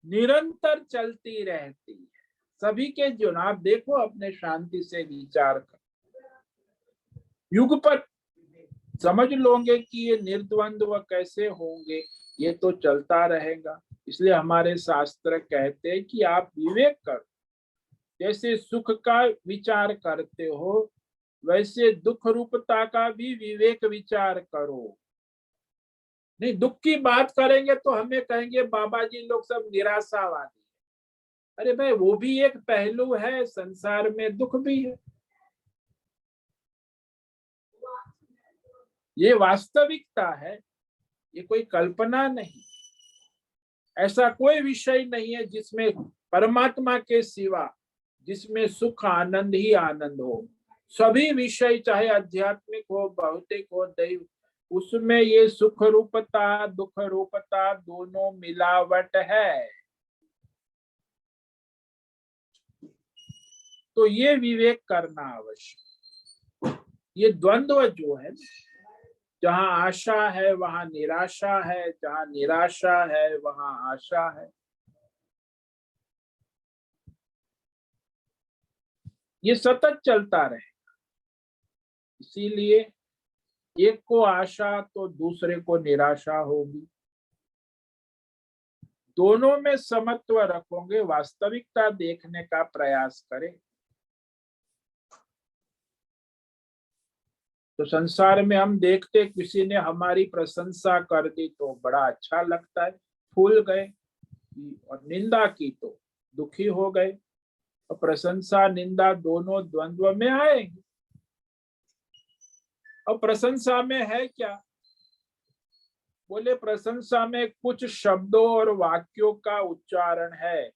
निरंतर चलती रहती है। सभी के जीवन आप देखो, अपने शांति से विचार कर, युग पर समझ लोगे कि ये निर्द्वंद्व कैसे होंगे, ये तो चलता रहेगा। इसलिए हमारे शास्त्र कहते हैं कि आप विवेक करो। जैसे सुख का विचार करते हो, वैसे दुख रूपता का भी विवेक विचार करो। नहीं, दुख की बात करेंगे तो हमें कहेंगे बाबा जी लोग सब निराशावादी। अरे भाई, वो भी एक पहलू है, संसार में दुख भी है। ये वास्तविकता है, ये कोई कल्पना नहीं। ऐसा कोई विषय नहीं है जिसमें परमात्मा के सिवा जिसमें सुख आनंद ही आनंद हो। सभी विषय चाहे आध्यात्मिक हो, भौतिक हो, दैव, उसमें ये सुख रूपता दुख रूपता दोनों मिलावट है। तो ये विवेक करना आवश्यक। ये द्वंद्व जो है, जहां आशा है वहां निराशा है, जहां निराशा है वहां आशा है। ये सतत चलता रहे। इसीलिए एक को आशा तो दूसरे को निराशा होगी। दोनों में समत्व रखोगे, वास्तविकता देखने का प्रयास करें। तो संसार में हम देखते, किसी ने हमारी प्रशंसा कर दी तो बड़ा अच्छा लगता है, फूल गए, और निंदा की तो दुखी हो गए। और प्रशंसा निंदा दोनों द्वंद्व में आएंगे। और प्रशंसा में है क्या? बोले प्रशंसा में कुछ शब्दों और वाक्यों का उच्चारण है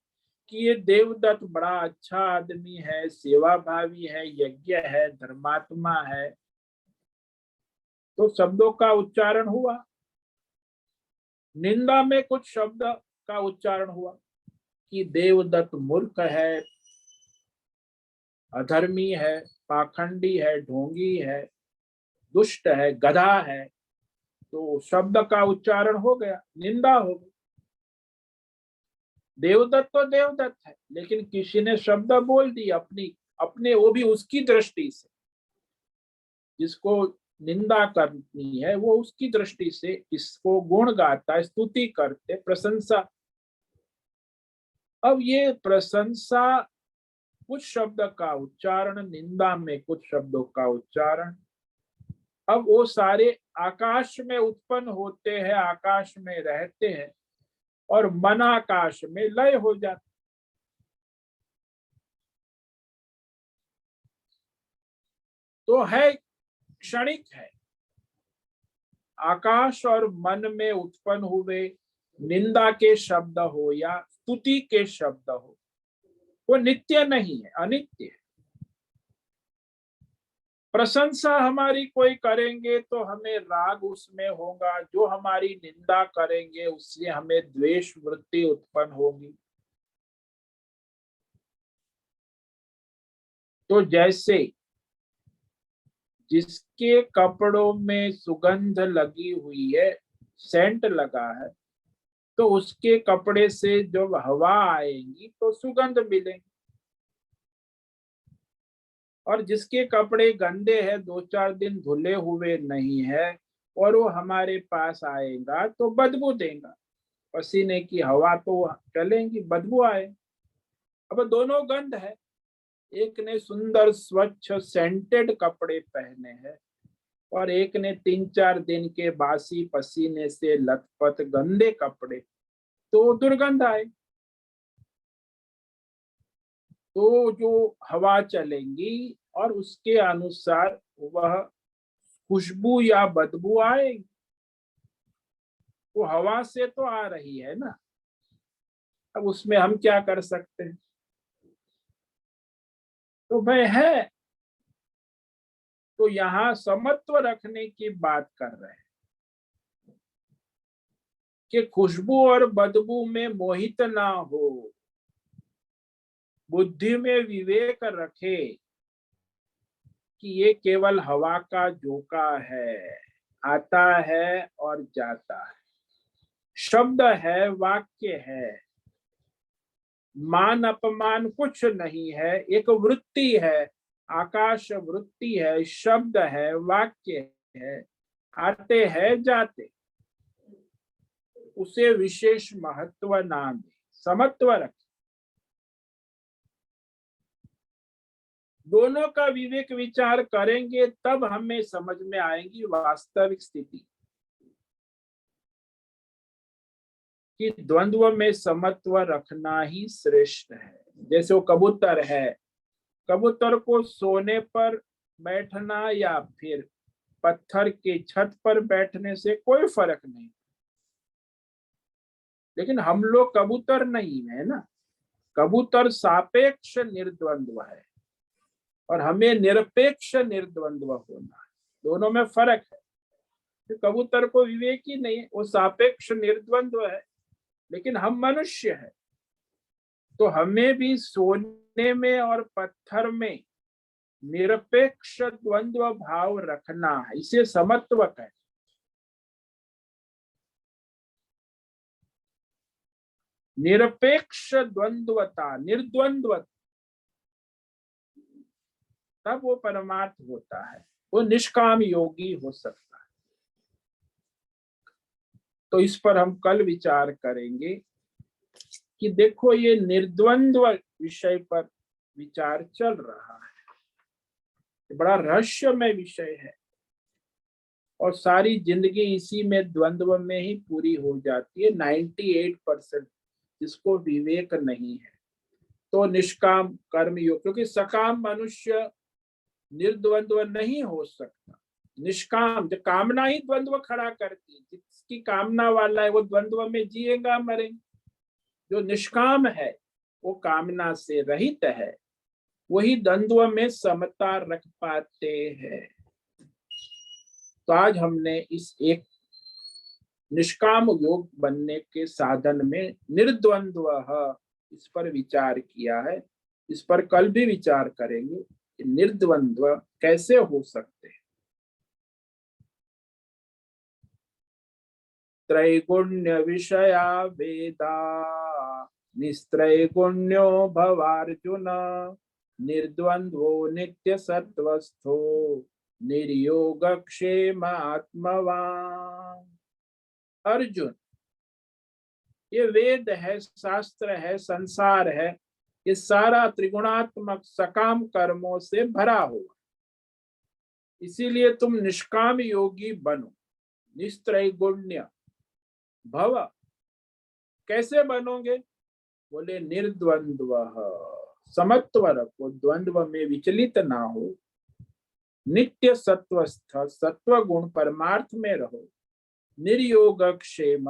कि ये देवदत्त बड़ा अच्छा आदमी है, सेवाभावी है, यज्ञ है, धर्मात्मा है। तो शब्दों का उच्चारण हुआ। निंदा में कुछ शब्द का उच्चारण हुआ कि देवदत्त मूर्ख है, अधर्मी है, पाखंडी है, ढोंगी है, दुष्ट है, गधा है। तो शब्द का उच्चारण हो गया, निंदा हो गई। देवदत्त तो देवदत्त है, लेकिन किसी ने शब्द बोल दी अपने वो भी उसकी दृष्टि से, जिसको निंदा करनी है वो उसकी दृष्टि से इसको गुण गाता, स्तुति करते, प्रशंसा। अब ये प्रशंसा कुछ शब्द का उच्चारण, निंदा में कुछ शब्दों का उच्चारण, अब वो सारे आकाश में उत्पन्न होते हैं, आकाश में रहते हैं, और मन आकाश में लय हो जाते। तो है, क्षणिक है। आकाश और मन में उत्पन्न हुए निंदा के शब्द हो या स्तुति के शब्द हो, वो नित्य नहीं है, अनित्य है। प्रशंसा हमारी कोई करेंगे तो हमें राग उसमें होगा, जो हमारी निंदा करेंगे उससे हमें द्वेष वृत्ति उत्पन्न होगी। तो जैसे जिसके कपड़ों में सुगंध लगी हुई है, सेंट लगा है, तो उसके कपड़े से जब हवा आएगी तो सुगंध मिलेगी। और जिसके कपड़े गंदे हैं, 2-4 दिन धुले हुए नहीं है, और वो हमारे पास आएगा तो बदबू देगा। पसीने की हवा तो चलेंगी, बदबू आए। अब दोनों गंध है। एक ने सुंदर स्वच्छ सेंटेड कपड़े पहने हैं, और एक ने 3-4 दिन के बासी पसीने से लथपथ गंदे कपड़े, तो दुर्गंध आए। तो जो हवा चलेंगी और उसके अनुसार वह खुशबू या बदबू आएगी। वो हवा से तो आ रही है ना, अब उसमें हम क्या कर सकते हैं? तो वह है। तो यहाँ समत्व रखने की बात कर रहे हैं कि खुशबू और बदबू में मोहित ना हो, बुद्धि में विवेक रखे कि ये केवल हवा का झोंका है, आता है और जाता है, शब्द है, वाक्य है, मान अपमान कुछ नहीं है, एक वृत्ति है, आकाश वृत्ति है, शब्द है, वाक्य है, आते हैं जाते, उसे विशेष महत्व ना दे, समत्व रखे। दोनों का विवेक विचार करेंगे तब हमें समझ में आएगी वास्तविक स्थिति कि द्वंद्व में समत्व रखना ही श्रेष्ठ है। जैसे वो कबूतर है, कबूतर को सोने पर बैठना या फिर पत्थर के छत पर बैठने से कोई फर्क नहीं, लेकिन हम लोग कबूतर नहीं है ना, कबूतर सापेक्ष निर्द्वंद्व है और हमें निरपेक्ष निर्द्वंद्व होना है, दोनों में फर्क है। तो कबूतर को विवेक ही नहीं, वो सापेक्ष निर्द्वंद्व है, लेकिन हम मनुष्य हैं तो हमें भी सोने में और पत्थर में निरपेक्ष द्वंद्व भाव रखना है, इसे समत्व कहते हैं। निरपेक्ष द्वंद्वता, निर्द्वंद्वता, तब वो परमार्थ होता है, वो निष्काम योगी हो सकता है। तो इस पर हम कल विचार करेंगे कि देखो ये निर्द्वंद्व विषय पर विचार चल रहा है, बड़ा रहस्यमय विषय है और सारी जिंदगी इसी में द्वंद्व में ही पूरी हो जाती है। 98% जिसको विवेक नहीं है तो निष्काम कर्म योग, क्योंकि सकाम मनुष्य निर्द्वंद्व नहीं हो सकता। निष्काम, जो कामना ही द्वंद्व खड़ा करती है, जिसकी कामना वाला है वो द्वंद्व में जिएगा मरेगा। जो निष्काम है वो कामना से रहित है, वही द्वंद्व में समता रख पाते हैं। तो आज हमने इस एक निष्काम योग बनने के साधन में निर्द्वंद्व इस पर विचार किया है। इस पर कल भी विचार करेंगे कि निर्द्वंद्व कैसे हो सकते हैं। त्रैगुण्य विषया वेदा निस्त्रैगुण्यो भवार्जुन, निर्द्वंद्वो नित्य सत्वस्थो निर्योगक्षेम आत्मवान। अर्जुन, ये वेद है, शास्त्र है, संसार है, ये सारा त्रिगुणात्मक सकाम कर्मों से भरा हुआ, इसीलिए तुम निष्काम योगी बनो, निस्त्रैगुण्य भव। कैसे बनोगे? बोले निर्द्वंद्व, समत्व रखो, द्वंद्व में विचलित ना हो, नित्य सत्वस्थ, सत्व गुण परमार्थ में रहो, निर्योगक्षेम,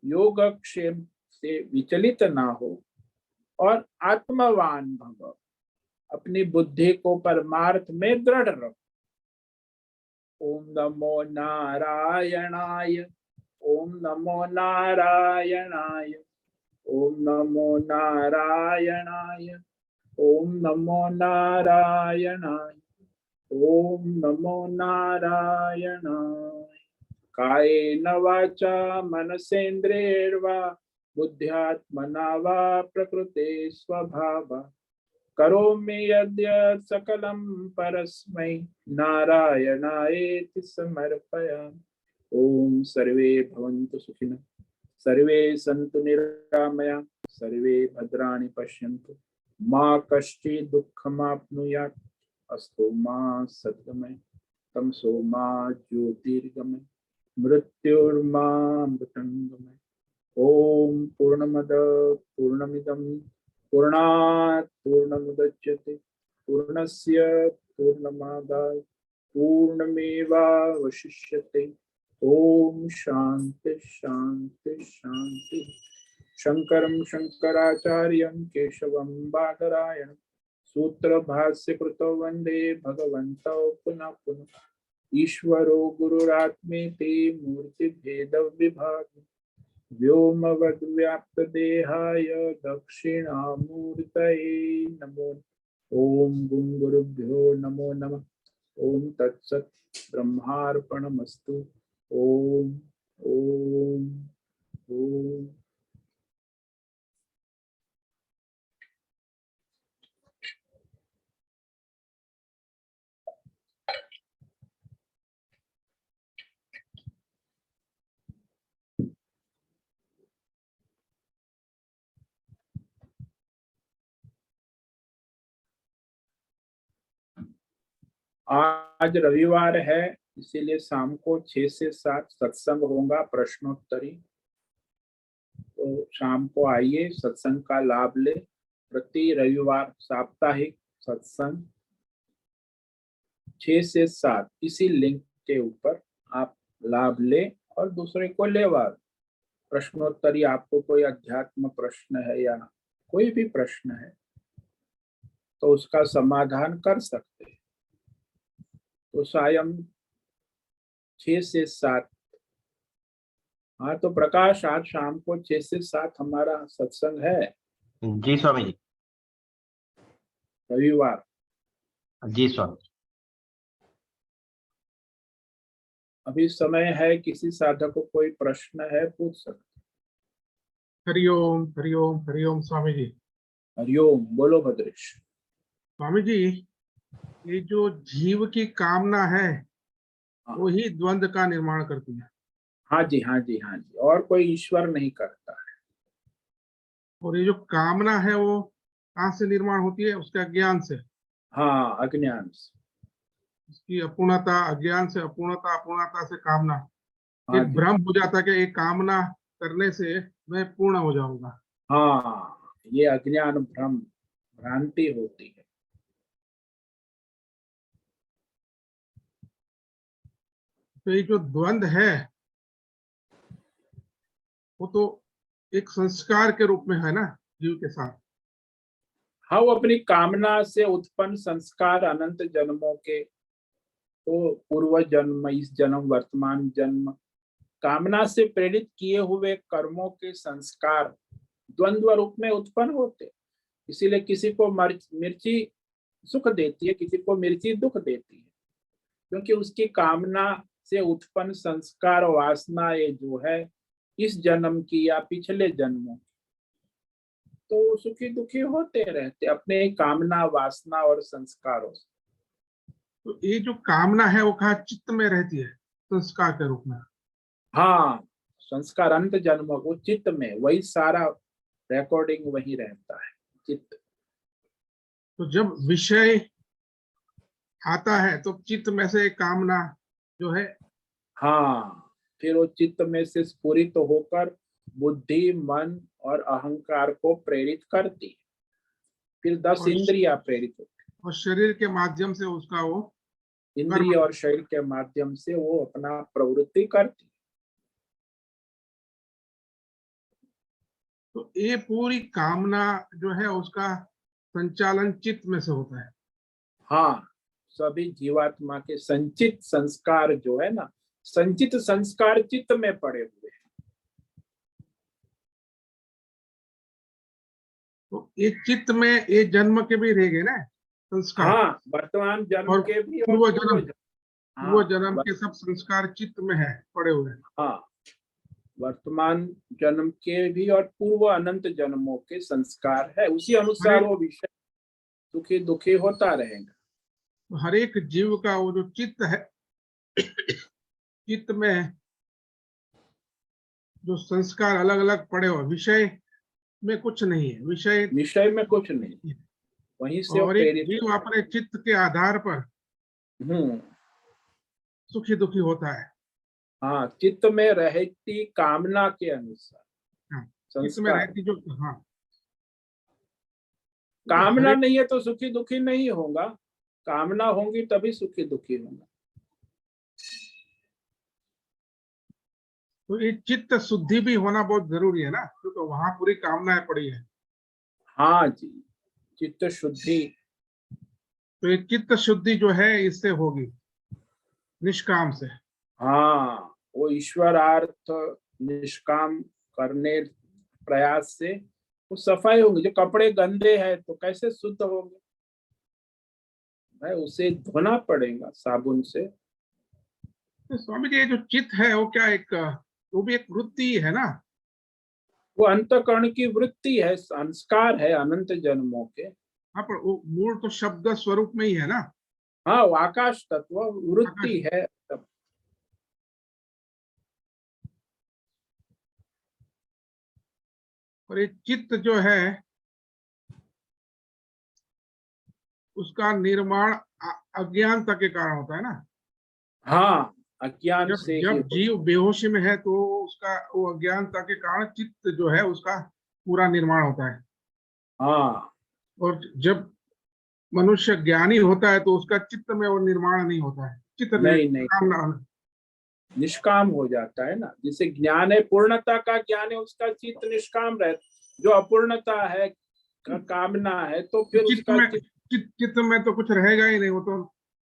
योगक्षेम से विचलित ना हो, और आत्मवान भव, अपनी बुद्धि को परमार्थ में दृढ़ रखो। ओम नमो नारायणाय, ओम नमो नारायणाय, ओम नमो नारायणाय, ओम नमो नारायणाय, ओम नमो नारायणाय। कायेन वाचा मनसेन्द्रियैर्वा बुद्ध्यात्मना वा प्रकृते स्वभावा करोमि यद्यत् सकलं परस्मै नारायणायेति समर्पयामि। ओम सर्वे भवन्तु सुखिनः, सर्वे सन्तु निरामया, सर्वे भद्राणि पश्यन्तु, मा कश्चित् दुःखमाप्नुयात्। अस्तु मा सद्गमय, तमसो मा ज्योतिर्गमय, मृत्युर्मा मृतङ्गमय। ओम पूर्णमद पूर्णमिदं पूर्णात् पूर्णमुदच्यते पूर्णस्य पूर्णमादाय पूर्णमेवावशिष्यते। ओम शांति शांति शांति। शंकरं शंकराचार्यं केशवं बादरायणं सूत्र भाष्य कृतो वंदे भगवन्तौ पुनः पुनः। ईश्वरो गुरुरात्मेति मूर्ति भेद विभाग व्योमवद्व्याप्तदेहाय दक्षिणामूर्तये नमो। ओम गुरुभ्यो नमो नमः। ओम तत्सत् ब्रह्मार्पणमस्तु। ओम ओम ओम। आज रविवार है, इसीलिए शाम को 6 से 7 सत्संग होगा, प्रश्नोत्तरी। तो शाम को आइए, सत्संग का लाभ ले। प्रति रविवार साप्ताहिक सत्संग 6 से 7 इसी लिंक के ऊपर आप लाभ ले और दूसरे को लेवा। प्रश्नोत्तरी, आपको कोई अध्यात्म प्रश्न है या कोई भी प्रश्न है तो उसका समाधान कर सकते हैं। तो सायं 6 से 7। हाँ तो प्रकाश, आज शाम को 6 से 7 हमारा सत्संग है, जी स्वामी जी। रविवार। जी स्वामी। अभी समय है, किसी साधक को कोई प्रश्न है पूछ सकते। हरिओम हरिओम हरिओम स्वामी जी। हरिओम, बोलो भद्रेश। स्वामी जी, ये जो जीव की कामना है हाँ। वो ही द्वंद का निर्माण करती है। हाँ जी, हाँ जी, हाँ जी, और कोई ईश्वर नहीं करता है। और ये जो कामना है वो कहाँ से निर्माण होती है? उसके अज्ञान से। हाँ, अज्ञान से। उसकी अपूर्णता, अज्ञान से अपूर्णता, अपूर्णता से कामना। हाँ एक जी। भ्रम हो जाता है कि एक कामना करने से मैं पूर्ण हो जाऊंगा। हाँ, ये अज्ञान भ्रम भ्रांति होती है। तो ये जो द्वंद है वो तो एक संस्कार के रूप में है ना जीव के साथ। हाँ, वो अपनी कामना से उत्पन्न संस्कार अनंत जन्मों के, तो पूर्व जन्म, इस जन्म, वर्तमान जन्म, कामना से प्रेरित किए हुए कर्मों के संस्कार द्वंद्व रूप में उत्पन्न होते। इसीलिए किसी को मिर्ची सुख देती है, किसी को मिर्ची दुख देती है, क्योंकि उसकी कामना से उत्पन्न संस्कार वासना ये जो है इस जन्म की या पिछले जन्मों की, तो सुखी दुखी होते रहते अपने कामना वासना और संस्कारों से। तो ये जो कामना है वो कहाँ चित्त में रहती है? संस्कार के रूप में। हाँ, संस्कार अंत जन्मों को चित्त में, वही सारा रिकॉर्डिंग वही रहता है, चित्त। तो जब विषय आता है तो चित्त में से कामना जो है, हाँ, फिर वो चित्त में से स्फुरित तो होकर बुद्धि, मन और अहंकार को प्रेरित करती है। फिर 10 और इंद्रियां प्रेरित होती और शरीर के माध्यम से उसका वो है। इंद्रिय और शरीर के माध्यम से वो अपना प्रवृत्ति करती है। तो ये पूरी कामना जो है उसका संचालन चित्त में से होता है। हाँ, सभी जीवात्मा के संचित संस्कार जो है ना, संचित संस्कार चित्त में पड़े हुए हैं। तो ये चित्त में ये जन्म के भी रह गए ना संस्कार। हाँ, वर्तमान जन्म और के भी और पूर्व पूर्व जन्म, जन्म। पूर्व हाँ, जन्म के सब संस्कार चित्त में है, पड़े हुए हैं। हाँ, वर्तमान जन्म के भी और पूर्व अनंत जन्मों के संस्कार है, उसी अनुसार वो विषय सुखी दुखी होता रहेगा। तो हर एक जीव का वो जो चित्त है, चित्त में जो संस्कार अलग अलग पड़े हुए, विषय में कुछ नहीं है। विषय में कुछ नहीं, वहीं से वो और एक प्रेरित जीव अपने चित्त के आधार पर सुखी दुखी होता है। हाँ, चित्त में रहती कामना के अनुसार हाँ, चित्त में संस्कार। रहती जो, हाँ, कामना नहीं है तो सुखी दुखी नहीं होगा, कामना होंगी तभी सुखी दुखी होगा। तो ये चित्त शुद्धि भी होना बहुत जरूरी है ना, क्योंकि वहां पूरी कामनाएं पड़ी है। हाँ जी, चित्त शुद्धि। तो ये चित्त शुद्धि जो है इससे होगी, निष्काम से। हाँ, वो ईश्वरार्थ निष्काम करने प्रयास से वो सफाई होगी। जो कपड़े गंदे हैं तो कैसे शुद्ध होंगे भाई, उसे धोना पड़ेगा साबुन से। तो स्वामी जी, ये जो चित्त है वो क्या एक, वो भी एक वृत्ति है ना? वो अंतःकरण की वृत्ति है, संस्कार है अनंत जन्मों के। हाँ, पर वो मूल तो शब्द स्वरूप में ही है ना। हाँ, वो आकाश तत्व वृत्ति है। और ये चित्त जो है उसका निर्माण अज्ञानता के कारण होता है ना। हाँ, अज्ञान जब से ही जब जीव बेहोशी में है तो उसका वो अज्ञानता के कारण चित्त जो है उसका पूरा निर्माण होता है। हाँ, और जब मनुष्य ज्ञानी होता है तो उसका चित्त में वो निर्माण नहीं होता है, चित्त नहीं निष्काम हो जाता है ना। जिसे ज्ञान है, पूर्णता का ज्ञान है, उसका चित्त निष्काम रहता। जो अपूर्णता है, कामना है, तो फिर उसका चित्त में तो कुछ रहेगा ही नहीं, वो तो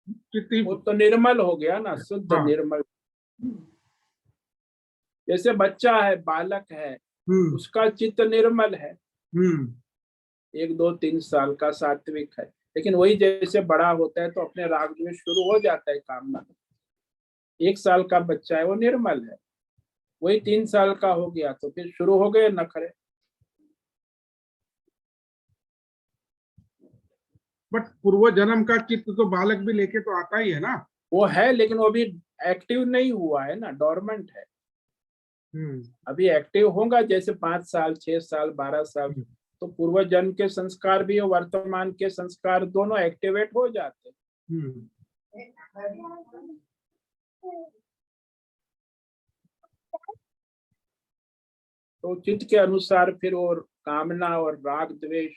चित्त ही। वो तो निर्मल हो गया ना, शुद्ध हाँ। निर्मल। जैसे बच्चा है, बालक है, उसका चित्त निर्मल है, 1 2 3 साल का सात्विक है। लेकिन वही जैसे बड़ा होता है तो अपने राग द्वेष शुरू हो जाता है, कामना। 1 साल का बच्चा है वो निर्मल है, वही 3 साल का हो गया तो फिर शुरू हो गए नखरे। बट पूर्व जन्म का चित्त तो बालक भी लेके तो आता ही है ना। वो है, लेकिन वो भी एक्टिव नहीं हुआ है ना, डोरमेंट है। अभी एक्टिव होगा जैसे 5 साल 6 साल 12 साल, तो पूर्व जन्म के संस्कार भी और वर्तमान के संस्कार दोनों एक्टिवेट हो जाते। तो चित्त के अनुसार फिर और कामना और राग द्वेष,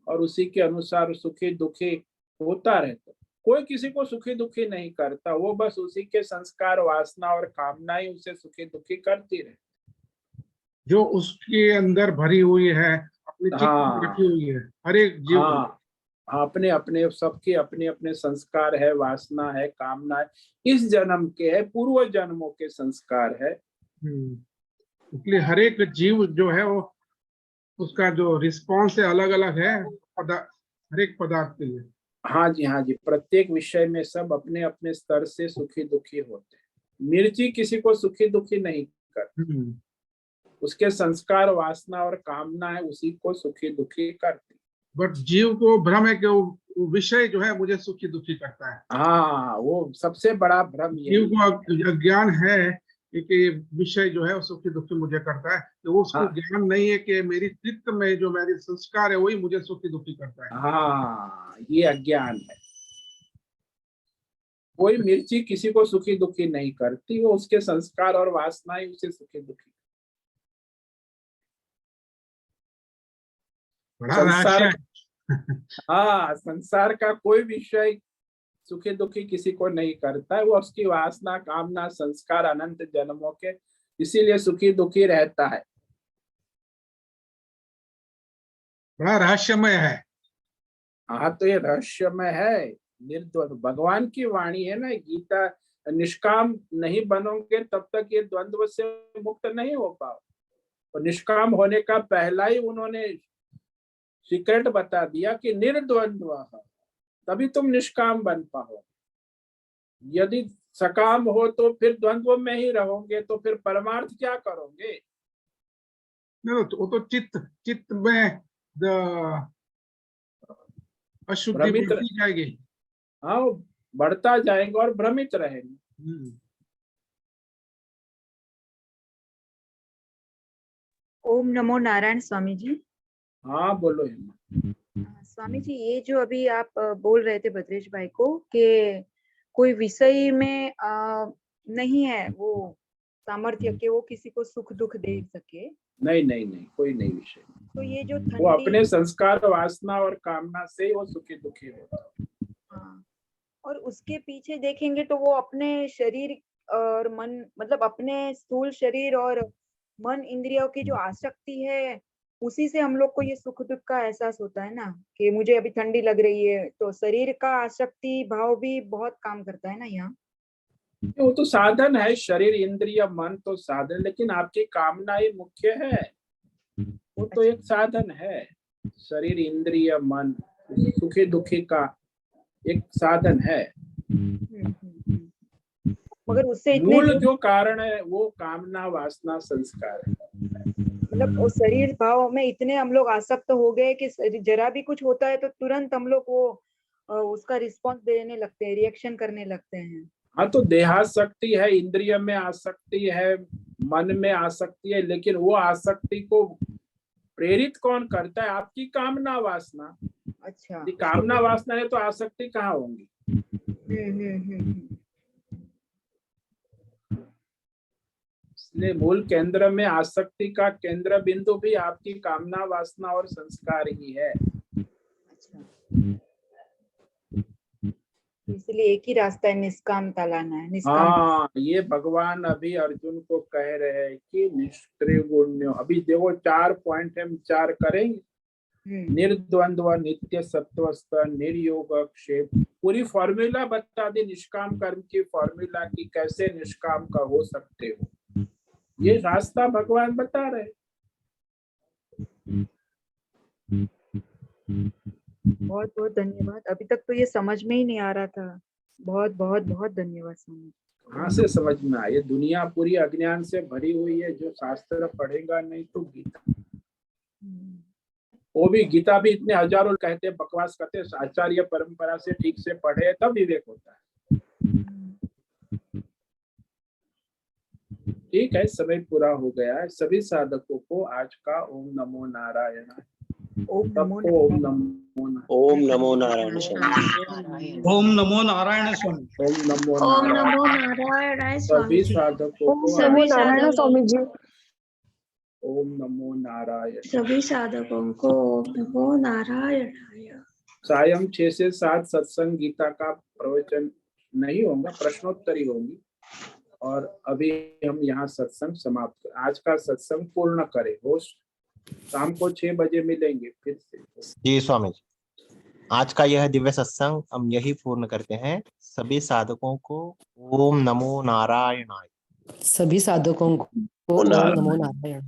और उसी के अनुसार सुखी दुखी होता रहता। कोई किसी को सुखी दुखी नहीं करता, वो बस उसी के संस्कार वासना और कामनाएं उसे सुखी दुखी करती रहती, जो उसके अंदर भरी हुई है, अपने चित्त में रखी हुई है हर एक जीव। हाँ, अपने अपने सबके अपने अपने संस्कार है, वासना है, कामना है, इस जन्म के है, पूर्व जन्मों के संस्कार है। इसलिए हर एक जीव जो है वो उसका जो रिस्पॉन्स है अलग अलग है हर एक पदार्थ के लिए। हाँ जी, हाँ जी, प्रत्येक विषय में सब अपने अपने स्तर से सुखी दुखी होते हैं। मिर्ची किसी को सुखी दुखी नहीं करती, उसके संस्कार वासना और कामना है उसी को सुखी दुखी करती। बट जीव को भ्रम है कि वो विषय जो है मुझे सुखी दुखी करता है। हाँ, वो सबसे बड़ा भ्रम जीव को अज्ञान है कि विषय जो है वो सुखी दुखी मुझे करता है, तो उसको ज्ञान नहीं है कि मेरी चित्त में जो मेरे संस्कार है वही मुझे सुखी दुखी करता है। हाँ, ये अज्ञान है। कोई मिर्ची किसी को सुखी दुखी नहीं करती, वो उसके संस्कार और वासनाएं उसे सुखी दुखी। संसार हाँ, संसार का कोई विषय सुखी दुखी किसी को नहीं करता है, वो उसकी वासना कामना संस्कार अनंत जन्मों के, इसीलिए सुखी दुखी रहता है। बड़ा रहस्यमय है। हाँ, तो ये रहस्यमय है, निर्द्वंद भगवान की वाणी है ना गीता। निष्काम नहीं बनोगे तब तक ये द्वंद्व से मुक्त नहीं हो पाओ। और निष्काम होने का पहला ही उन्होंने सीक्रेट बता दिया कि निर्द्वंद्व, तभी तुम निष्काम बन पाओ। यदि सकाम हो तो फिर द्वंद्व में ही रहोगे, तो फिर परमार्थ क्या करोगे? नहीं, तो वो तो चित्त में अशुद्धि बढ़ती जाएगी। हाँ, बढ़ता जाएगा और भ्रमित रहेंगे। ओम नमो नारायण स्वामी जी। हाँ, बोलो। स्वामी जी, ये जो अभी आप बोल रहे थे भद्रेश भाई को कि कोई विषय में नहीं है वो सामर्थ्य के वो किसी को सुख दुख दे सके। नहीं नहीं नहीं, कोई नहीं विषय। तो ये जो वो अपने ठंडी, संस्कार, वासना और कामना से ही वो सुखी दुखी होता है। हाँ, और उसके पीछे देखेंगे तो वो अपने शरीर और मन, मतलब अपने स्थूल शरीर और मन इंद्रियों की जो आसक्ति है, उसी से हम लोग को ये सुख दुख का एहसास होता है ना, कि मुझे अभी ठंडी लग रही है, तो शरीर का आसक्ति भाव भी बहुत काम करता है ना यहाँ। वो तो साधन है, शरीर इंद्रिय मन तो साधन, लेकिन आपकी कामना ही मुख्य है। वो तो एक साधन है, शरीर इंद्रिय मन सुखी दुखी का एक साधन है। मगर उससे इतने मूल जो कारण है वो कामना वासना संस्कार है। मतलब वो शरीर भाव में इतने हम लोग आसक्त हो गए कि जरा भी कुछ होता है तो तुरंत हम लोग वो उसका रिस्पॉन्स देने लगते हैं, रिएक्शन करने लगते हैं। हाँ, तो देहासक्ति है, इंद्रिय में आसक्ति है, मन में आसक्ति है, लेकिन वो आसक्ति को प्रेरित कौन करता है? आपकी कामना वासना। अच्छा। यदि कामना वासना है तो आसक्ति कहाँ होंगी? इसलिए मूल केंद्र में आसक्ति का केंद्र बिंदु भी आपकी कामना वासना और संस्कार ही है। अच्छा, इसलिए एक ही रास्ता है, निष्कामता लाना है। निष्काम, हाँ, ये भगवान अभी अर्जुन को कह रहे हैं कि निष्त्रिगुण्यो। अभी देखो 4 पॉइंट हम विचार करेंगे। निर्द्वंद्व नित्य सत्वस्थ निर्योग क्षेप, पूरी फॉर्मूला बता दी निष्काम कर्म की फॉर्मूला की, कैसे निष्काम का हो सकते हो। ये रास्ता भगवान बता रहे। बहुत बहुत धन्यवाद। अभी तक तो ये समझ में ही नहीं आ रहा था। बहुत बहुत बहुत धन्यवाद स्वामी। कहाँ से समझ में आए? दुनिया पूरी अज्ञान से भरी हुई है। जो शास्त्र पढ़ेगा नहीं तो गीता, वो भी गीता भी इतने हजारों कहते हैं, बकवास करते हैं। आचार्य परंपरा से ठीक से पढ़े तब विवेक होता है। ठीक है, समय पूरा हो गया है। सभी साधकों को आज का ओम नमो नारायण। ओम नमो ओम नमो ओम नमो नारायण ओम नमो नारायण स्वामी। ओम नमो ओम नारायण। नमो नारायण सभी साधकों को सभी साधकों जी। ओम नमो नारायण। सभी साधकों को ओम नमो नारायणाय। सायं 6 से 7 सत्संग गीता का प्रवचन नहीं होगा, प्रश्नोत्तरी होंगी। और अभी हम यहाँ सत्संग समाप्त, आज का सत्संग पूर्ण करें। होस्ट शाम को 6 बजे मिलेंगे फिर से। जी स्वामी जी, आज का यह दिव्य सत्संग हम यही पूर्ण करते हैं। सभी साधकों को ओम नमो नारायणाय। सभी साधकों को ओम नमो नारायण।